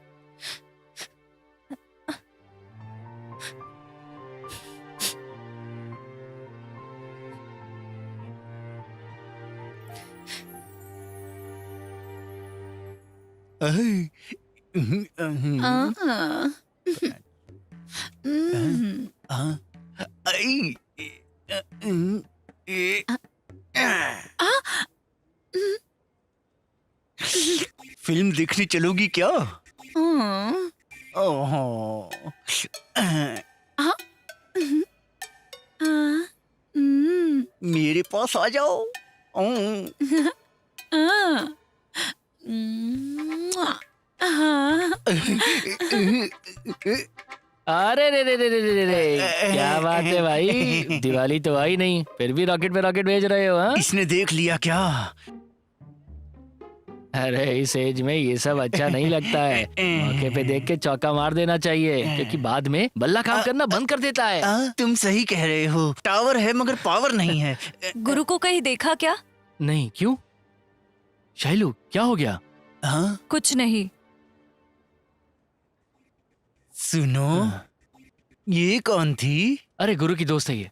फिल्म देखने चलोगी क्या? ओहो, मेरे पास आ जाओ। अरे रे रे रे रे रे रे, क्या बात है भाई, दिवाली तो आई नहीं, फिर भी रॉकेट पे रॉकेट भेज रहे हो? हाँ, इसने देख लिया क्या? अरे इस एज में ये सब अच्छा नहीं लगता है। मौके पे देख के चौका मार देना चाहिए, क्योंकि बाद में बल्ला काम करना बंद कर देता है। तुम सही कह रहे हो, टावर है मगर पावर नहीं है। गुरु को कहीं देखा क्या? नहीं, क्यों? शैलू, क्या हो गया? हाँ? कुछ नहीं। सुनो, ये कौन थी? अरे गुरु की दोस्त है ये।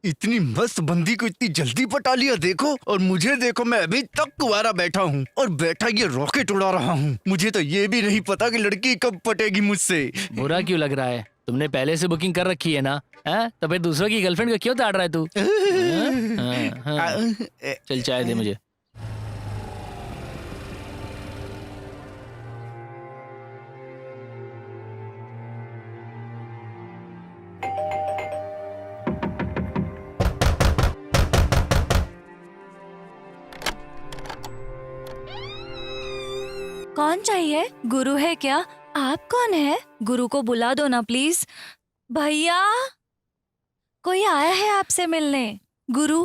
इतनी मस्त बंदी को इतनी जल्दी पटा लिया, देखो। और मुझे देखो, मैं अभी तक कुंवारा बैठा हूँ और बैठा ये रॉकेट उड़ा रहा हूँ। मुझे तो ये भी नहीं पता कि लड़की कब पटेगी मुझसे। बुरा क्यों लग रहा है? तुमने पहले से बुकिंग कर रखी है ना? तो फिर दूसरों की गर्लफ्रेंड को क्यों ताड़ रहा है तू? चल चाय दे मुझे। कौन चाहिए? गुरु है क्या? आप कौन है? गुरु को बुला दो ना प्लीज। भैया, कोई आया है आपसे मिलने। गुरु।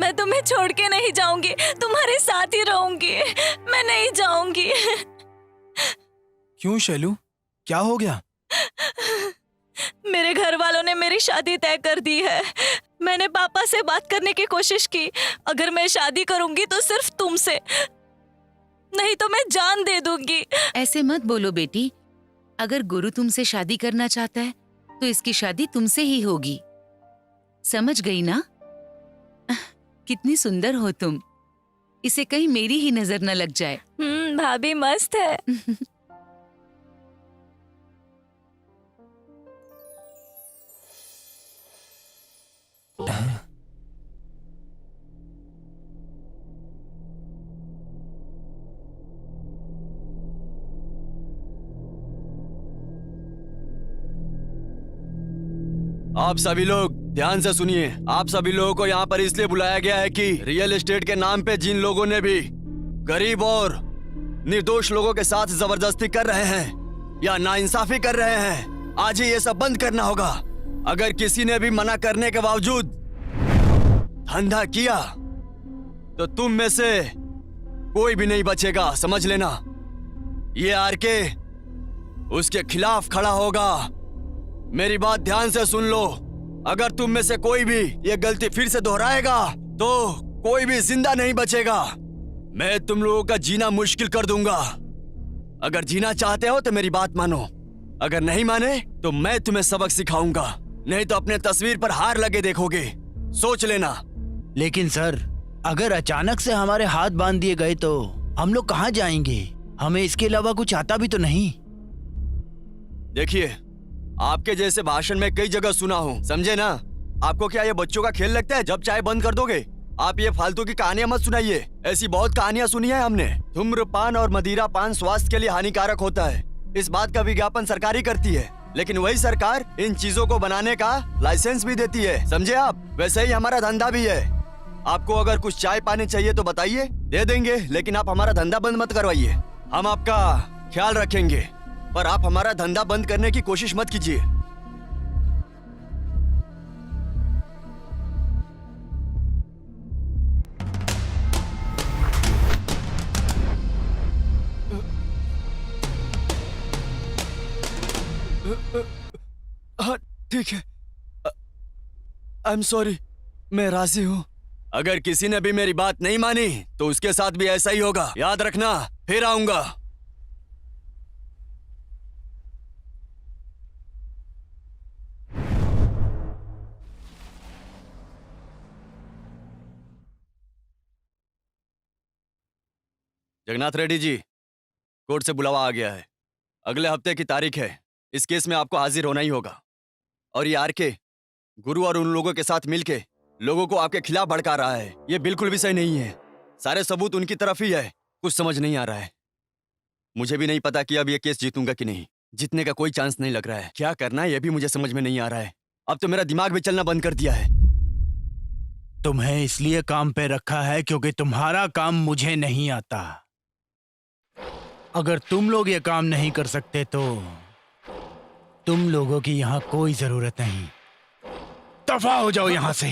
मैं तुम्हें छोड़ के नहीं जाऊंगी, तुम्हारे साथ ही रहूंगी। मैं नहीं जाऊंगी। क्यों शैलू, क्या हो गया? मेरे घर वालों ने मेरी शादी तय कर दी है। मैंने पापा से बात करने की कोशिश की। अगर मैं शादी करूंगी तो सिर्फ तुमसे, नहीं तो मैं जान दे दूंगी। ऐसे मत बोलो बेटी। अगर गुरु तुमसे शादी करना चाहता है तो इसकी शादी तुमसे ही होगी। समझ गई ना? कितनी सुंदर हो तुम। इसे कहीं मेरी ही नजर न लग जाए। भाभी मस्त है। आप सभी लोग ध्यान से सुनिए। आप सभी लोगों को यहाँ पर इसलिए बुलाया गया है कि रियल एस्टेट के नाम पे जिन लोगों ने भी गरीब और निर्दोष लोगों के साथ जबरदस्ती कर रहे हैं या नाइंसाफी कर रहे हैं, आज ही ये सब बंद करना होगा। अगर किसी ने भी मना करने के बावजूद धंधा किया तो तुम में से कोई भी नहीं बचेगा, समझ लेना। ये आरके उसके खिलाफ खड़ा होगा। मेरी बात ध्यान से सुन लो। अगर तुम में से कोई भी ये गलती फिर से दोहराएगा तो कोई भी जिंदा नहीं बचेगा। मैं तुम लोगों का जीना मुश्किल कर दूंगा। अगर जीना चाहते हो तो मेरी बात मानो, अगर नहीं माने तो मैं तुम्हें सबक सिखाऊंगा, नहीं तो अपने तस्वीर पर हार लगे देखोगे, सोच लेना। लेकिन सर, अगर अचानक से हमारे हाथ बांध दिए गए तो हम लोग कहाँ जाएंगे? हमें इसके अलावा कुछ आता भी तो नहीं। देखिए, आपके जैसे भाषण में कई जगह सुना हूँ, समझे ना? आपको क्या ये बच्चों का खेल लगता है? जब चाहे बंद कर दोगे। आप ये फालतू की कहानियां मत सुनाइए। ऐसी बहुत कहानियां सुनी है हमने। धूम्रपान और मदिरा पान स्वास्थ्य के लिए हानिकारक होता है, इस बात का विज्ञापन सरकार ही करती है, लेकिन वही सरकार इन चीजों को बनाने का लाइसेंस भी देती है, समझे आप? वैसे ही हमारा धंधा भी है। आपको अगर कुछ चाय पानी चाहिए तो बताइए, दे देंगे, लेकिन आप हमारा धंधा बंद मत करवाइए। हम आपका ख्याल रखेंगे, पर आप हमारा धंधा बंद करने की कोशिश मत कीजिए। हाँ ठीक है, आई एम सॉरी, मैं राजी हूँ। अगर किसी ने भी मेरी बात नहीं मानी तो उसके साथ भी ऐसा ही होगा, याद रखना। फिर आऊंगा। जगन्नाथ रेड्डी जी, कोर्ट से बुलावा आ गया है। अगले हफ्ते की तारीख है। इस केस में आपको हाजिर होना ही होगा। और ये आरके गुरु और उन लोगों के साथ मिलके लोगों को आपके खिलाफ भड़का रहा है। ये बिल्कुल भी सही नहीं है। सारे सबूत उनकी तरफ ही है। कुछ समझ नहीं आ रहा है। मुझे भी नहीं पता कि अब ये केस जीतूंगा कि नहीं। जीतने का कोई चांस नहीं लग रहा है। क्या करना है ये भी मुझे समझ में नहीं आ रहा है। अब तो मेरा दिमाग भी चलना बंद कर दिया है। तुम्हें इसलिए काम पे रखा है क्योंकि तुम्हारा काम मुझे नहीं आता। अगर तुम लोग ये काम नहीं कर सकते तो तुम लोगों की यहाँ कोई जरूरत नहीं। दफा हो जाओ यहाँ से।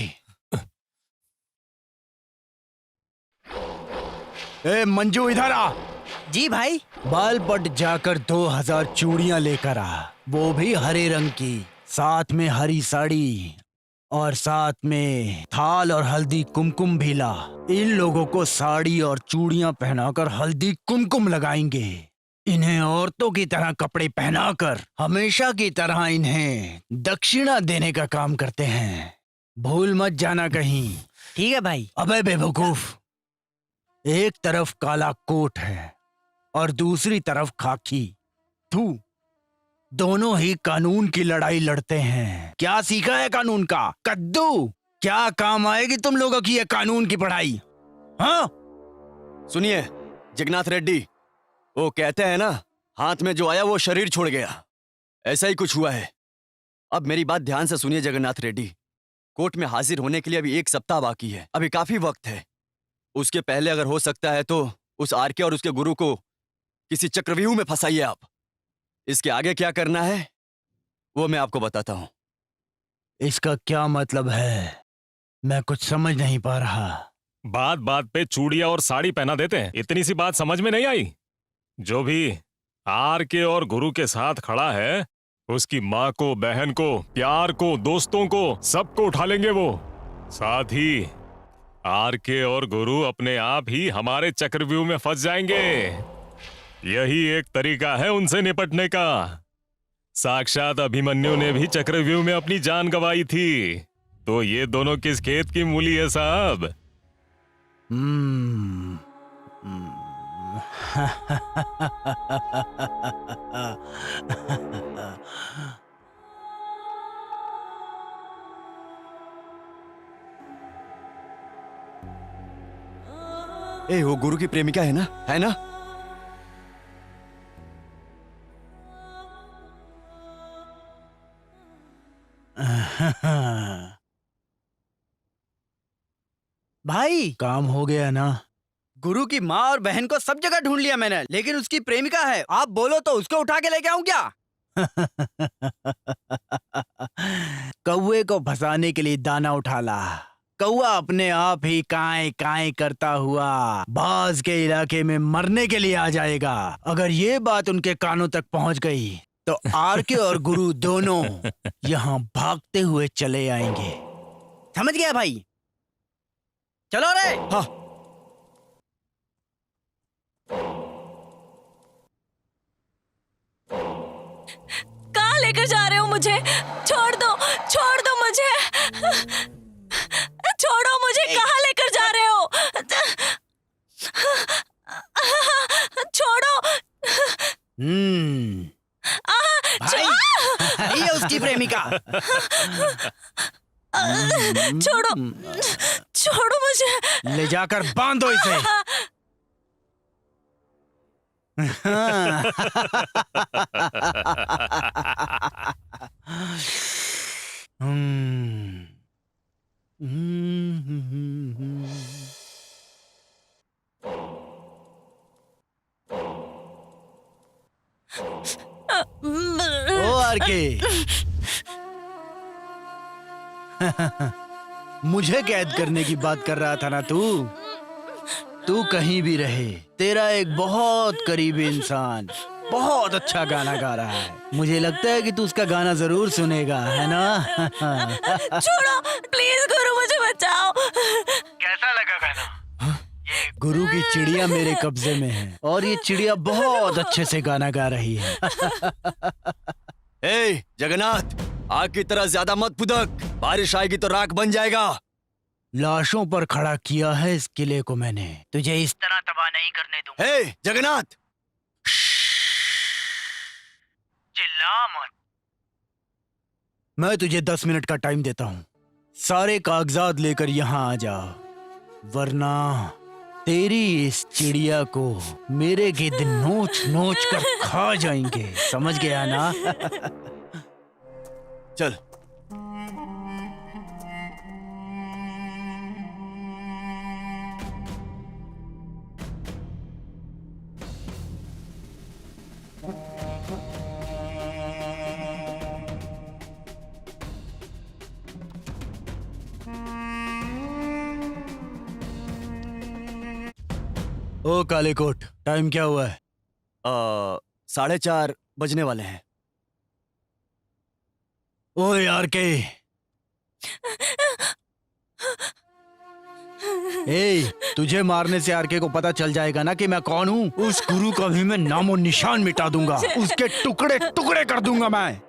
ए मंजू, इधर आ। जी भाई। बाल पट जाकर 2000 चूड़ियां लेकर आ, वो भी हरे रंग की, साथ में हरी साड़ी और साथ में थाल और हल्दी कुमकुम भी ला। इन लोगों को साड़ी और चूड़ियां पहनाकर हल्दी कुमकुम लगाएंगे। इन्हें औरतों की तरह कपड़े पहनाकर हमेशा की तरह इन्हें दक्षिणा देने का काम करते हैं। भूल मत जाना कहीं। ठीक है भाई। अबे बेवकूफ, एक तरफ काला कोट है और दूसरी तरफ खाकी। तू दोनों ही कानून की लड़ाई लड़ते हैं। क्या सीखा है कानून का? कद्दू। क्या काम आएगी तुम लोगों की ये कानून की पढ़ाई? हाँ? सुनिए जगन्नाथ रेड्डी, वो कहते हैं ना, हाथ में जो आया वो शरीर छोड़ गया। ऐसा ही कुछ हुआ है। अब मेरी बात ध्यान से सुनिए जगन्नाथ रेड्डी। कोर्ट में हाजिर होने के लिए अभी 1 सप्ताह बाकी है। अभी काफी वक्त है। उसके पहले अगर हो सकता है तो उस आरके और उसके गुरु को किसी चक्रव्यूह में फंसाइए आप। इसके आगे क्या करना है वो मैं आपको बताता हूं। इसका क्या मतलब है? मैं कुछ समझ नहीं पा रहा। बात बात पे चूड़ियां और साड़ी पहना देते हैं। इतनी सी बात समझ में नहीं आई? जो भी आर के और गुरु के साथ खड़ा है, उसकी माँ को, बहन को, प्यार को, दोस्तों को, सबको उठा लेंगे वो। साथ ही आर के और गुरु अपने आप ही हमारे चक्रव्यूह में फंस जाएंगे। यही एक तरीका है उनसे निपटने का। साक्षात अभिमन्यु ने भी चक्रव्यूह में अपनी जान गंवाई थी। तो ये दोनों किस खेत की मूली है साहब? ए, वो गुरु की प्रेमिका है ना? है ना? भाई काम हो गया ना। गुरु की माँ और बहन को सब जगह ढूंढ लिया मैंने, लेकिन उसकी प्रेमिका है। आप बोलो तो उसको उठा के लेके आऊं क्या? कौवे को फंसाने के लिए दाना उठा ला। कौवा अपने आप ही काए काए करता हुआ बाज के इलाके में मरने के लिए आ जाएगा। अगर ये बात उनके कानों तक पहुंच गई तो आरके और गुरु दोनों यहाँ भागते हुए चले आएंगे। समझ गया भाई? चलो रे। हाँ। कहाँ लेकर जा रहे हो मुझे? छोड़ दो मुझे। छोड़ो मुझे, कहाँ लेकर जा रहे हो? छोड़ो। भाई, ये उसकी प्रेमिका। छोड़ो मुझे। ले जाकर बांधो इसे। ओ आरके, मुझे कैद करने की बात कर रहा था ना तू? तू कहीं भी रहे, तेरा एक बहुत करीबी इंसान बहुत अच्छा गाना गा रहा है। मुझे लगता है कि तू उसका गाना जरूर सुनेगा, है ना? छोड़ो प्लीज गुरु, मुझे बचाओ। कैसा लगा गाना? ये गुरु की चिड़िया मेरे कब्जे में है और ये चिड़िया बहुत अच्छे से गाना गा रही है। ए जगन्नाथ, आग की तरह ज्यादा मत फुदक, बारिश आएगी तो राख बन जाएगा। लाशों पर खड़ा किया है इस किले को मैंने, तुझे इस तरह तबाह नहीं करने दूंगा। हे जगन्नाथ, चिल्ला मत। मैं तुझे 10 मिनट का टाइम देता हूँ। सारे कागजात लेकर यहाँ आ जा, वरना तेरी इस चिड़िया को मेरे गिद्ध नोच नोच कर खा जाएंगे। समझ गया ना? चल। ओ काले कोट, टाइम क्या हुआ है? 4:30 बजने वाले हैं। ओ यार के, तुझे मारने से आरके को पता चल जाएगा ना कि मैं कौन हूँ। उस गुरु का भी मैं नामो निशान मिटा दूंगा, उसके टुकड़े टुकड़े कर दूंगा मैं।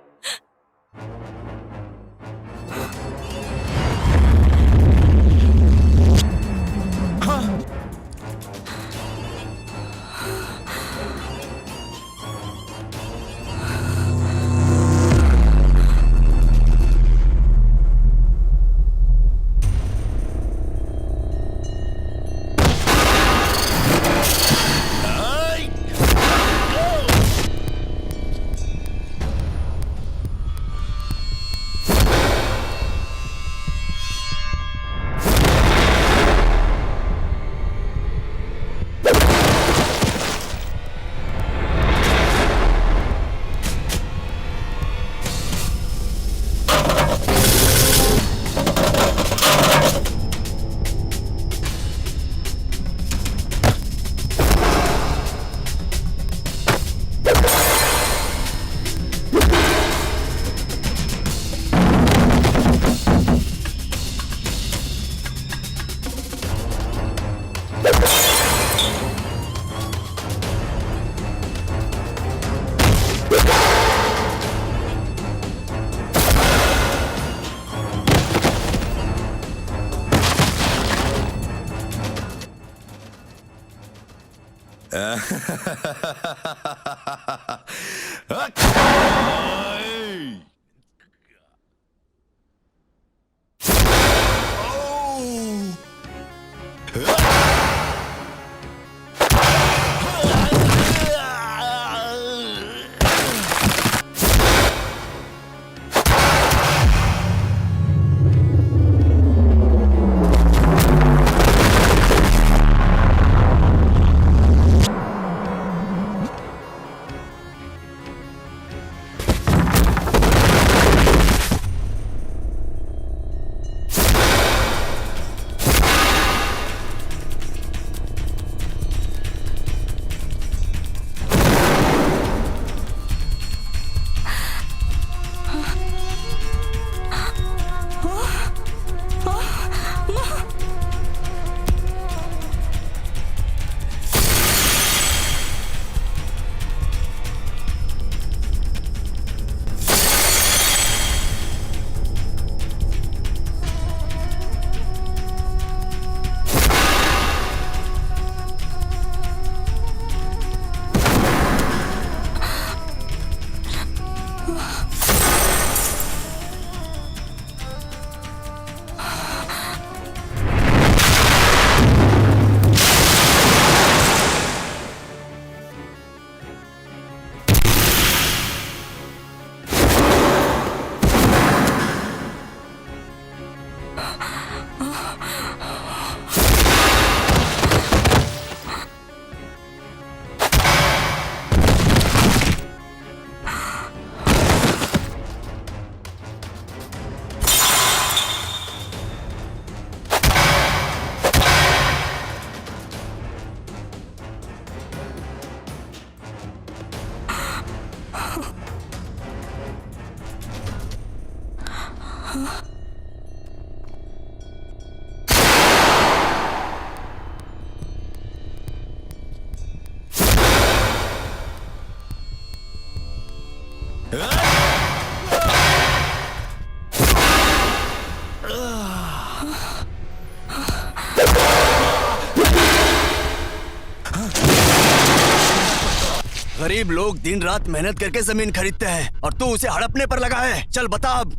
गरीब लोग दिन रात मेहनत करके जमीन खरीदते हैं और तू उसे हड़पने पर लगा है। चल बता अब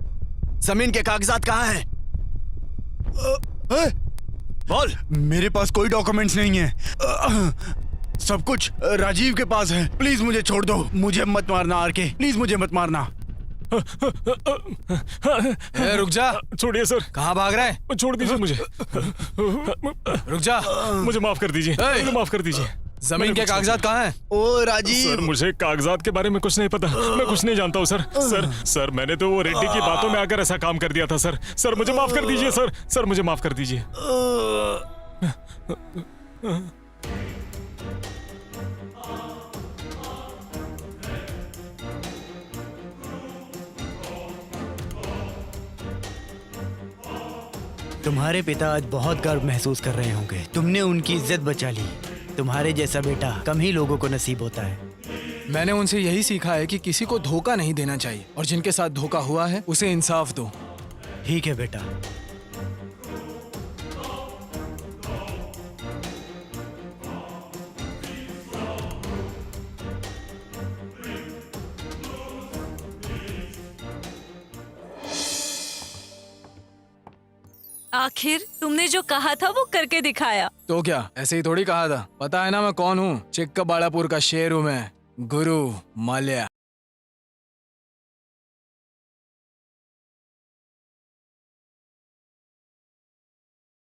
जमीन के कागजात कहाँ हैं? बोल। मेरे पास कोई डॉक्यूमेंट्स नहीं है। सब कुछ राजीव के पास है। प्लीज मुझे छोड़ दो। मुझे मत मारना आरके, प्लीज मुझे मत मारना। रुक जा। छोड़िए सर। कहाँ भाग रहा है? छोड़ दीजिए मुझे। रुक जा। मुझे माफ कर दीजिए, मुझे माफ कर दीजिए। जमीन के कागजात कहाँ हैं? ओ राजीव। सर मुझे कागजात के बारे में कुछ नहीं पता, मैं कुछ नहीं जानता हूँ सर। सर मैंने तो वो रेड्डी की बातों में आकर ऐसा काम कर दिया था सर। सर मुझे माफ कर दीजिए सर। सर मुझे माफ कर दीजिए। तुम्हारे पिता आज बहुत गर्व महसूस कर रहे होंगे। तुमने उनकी इज्जत बचा ली। तुम्हारे जैसा बेटा कम ही लोगों को नसीब होता है। मैंने उनसे यही सीखा है कि किसी को धोखा नहीं देना चाहिए और जिनके साथ धोखा हुआ है उसे इंसाफ दो। ठीक है बेटा। आखिर तुमने जो कहा था वो करके दिखाया। तो क्या ऐसे ही थोड़ी कहा था? पता है ना मैं कौन हूँ? चिक्कबाड़ापुर का शेर हूँ मैं, गुरु माल्या।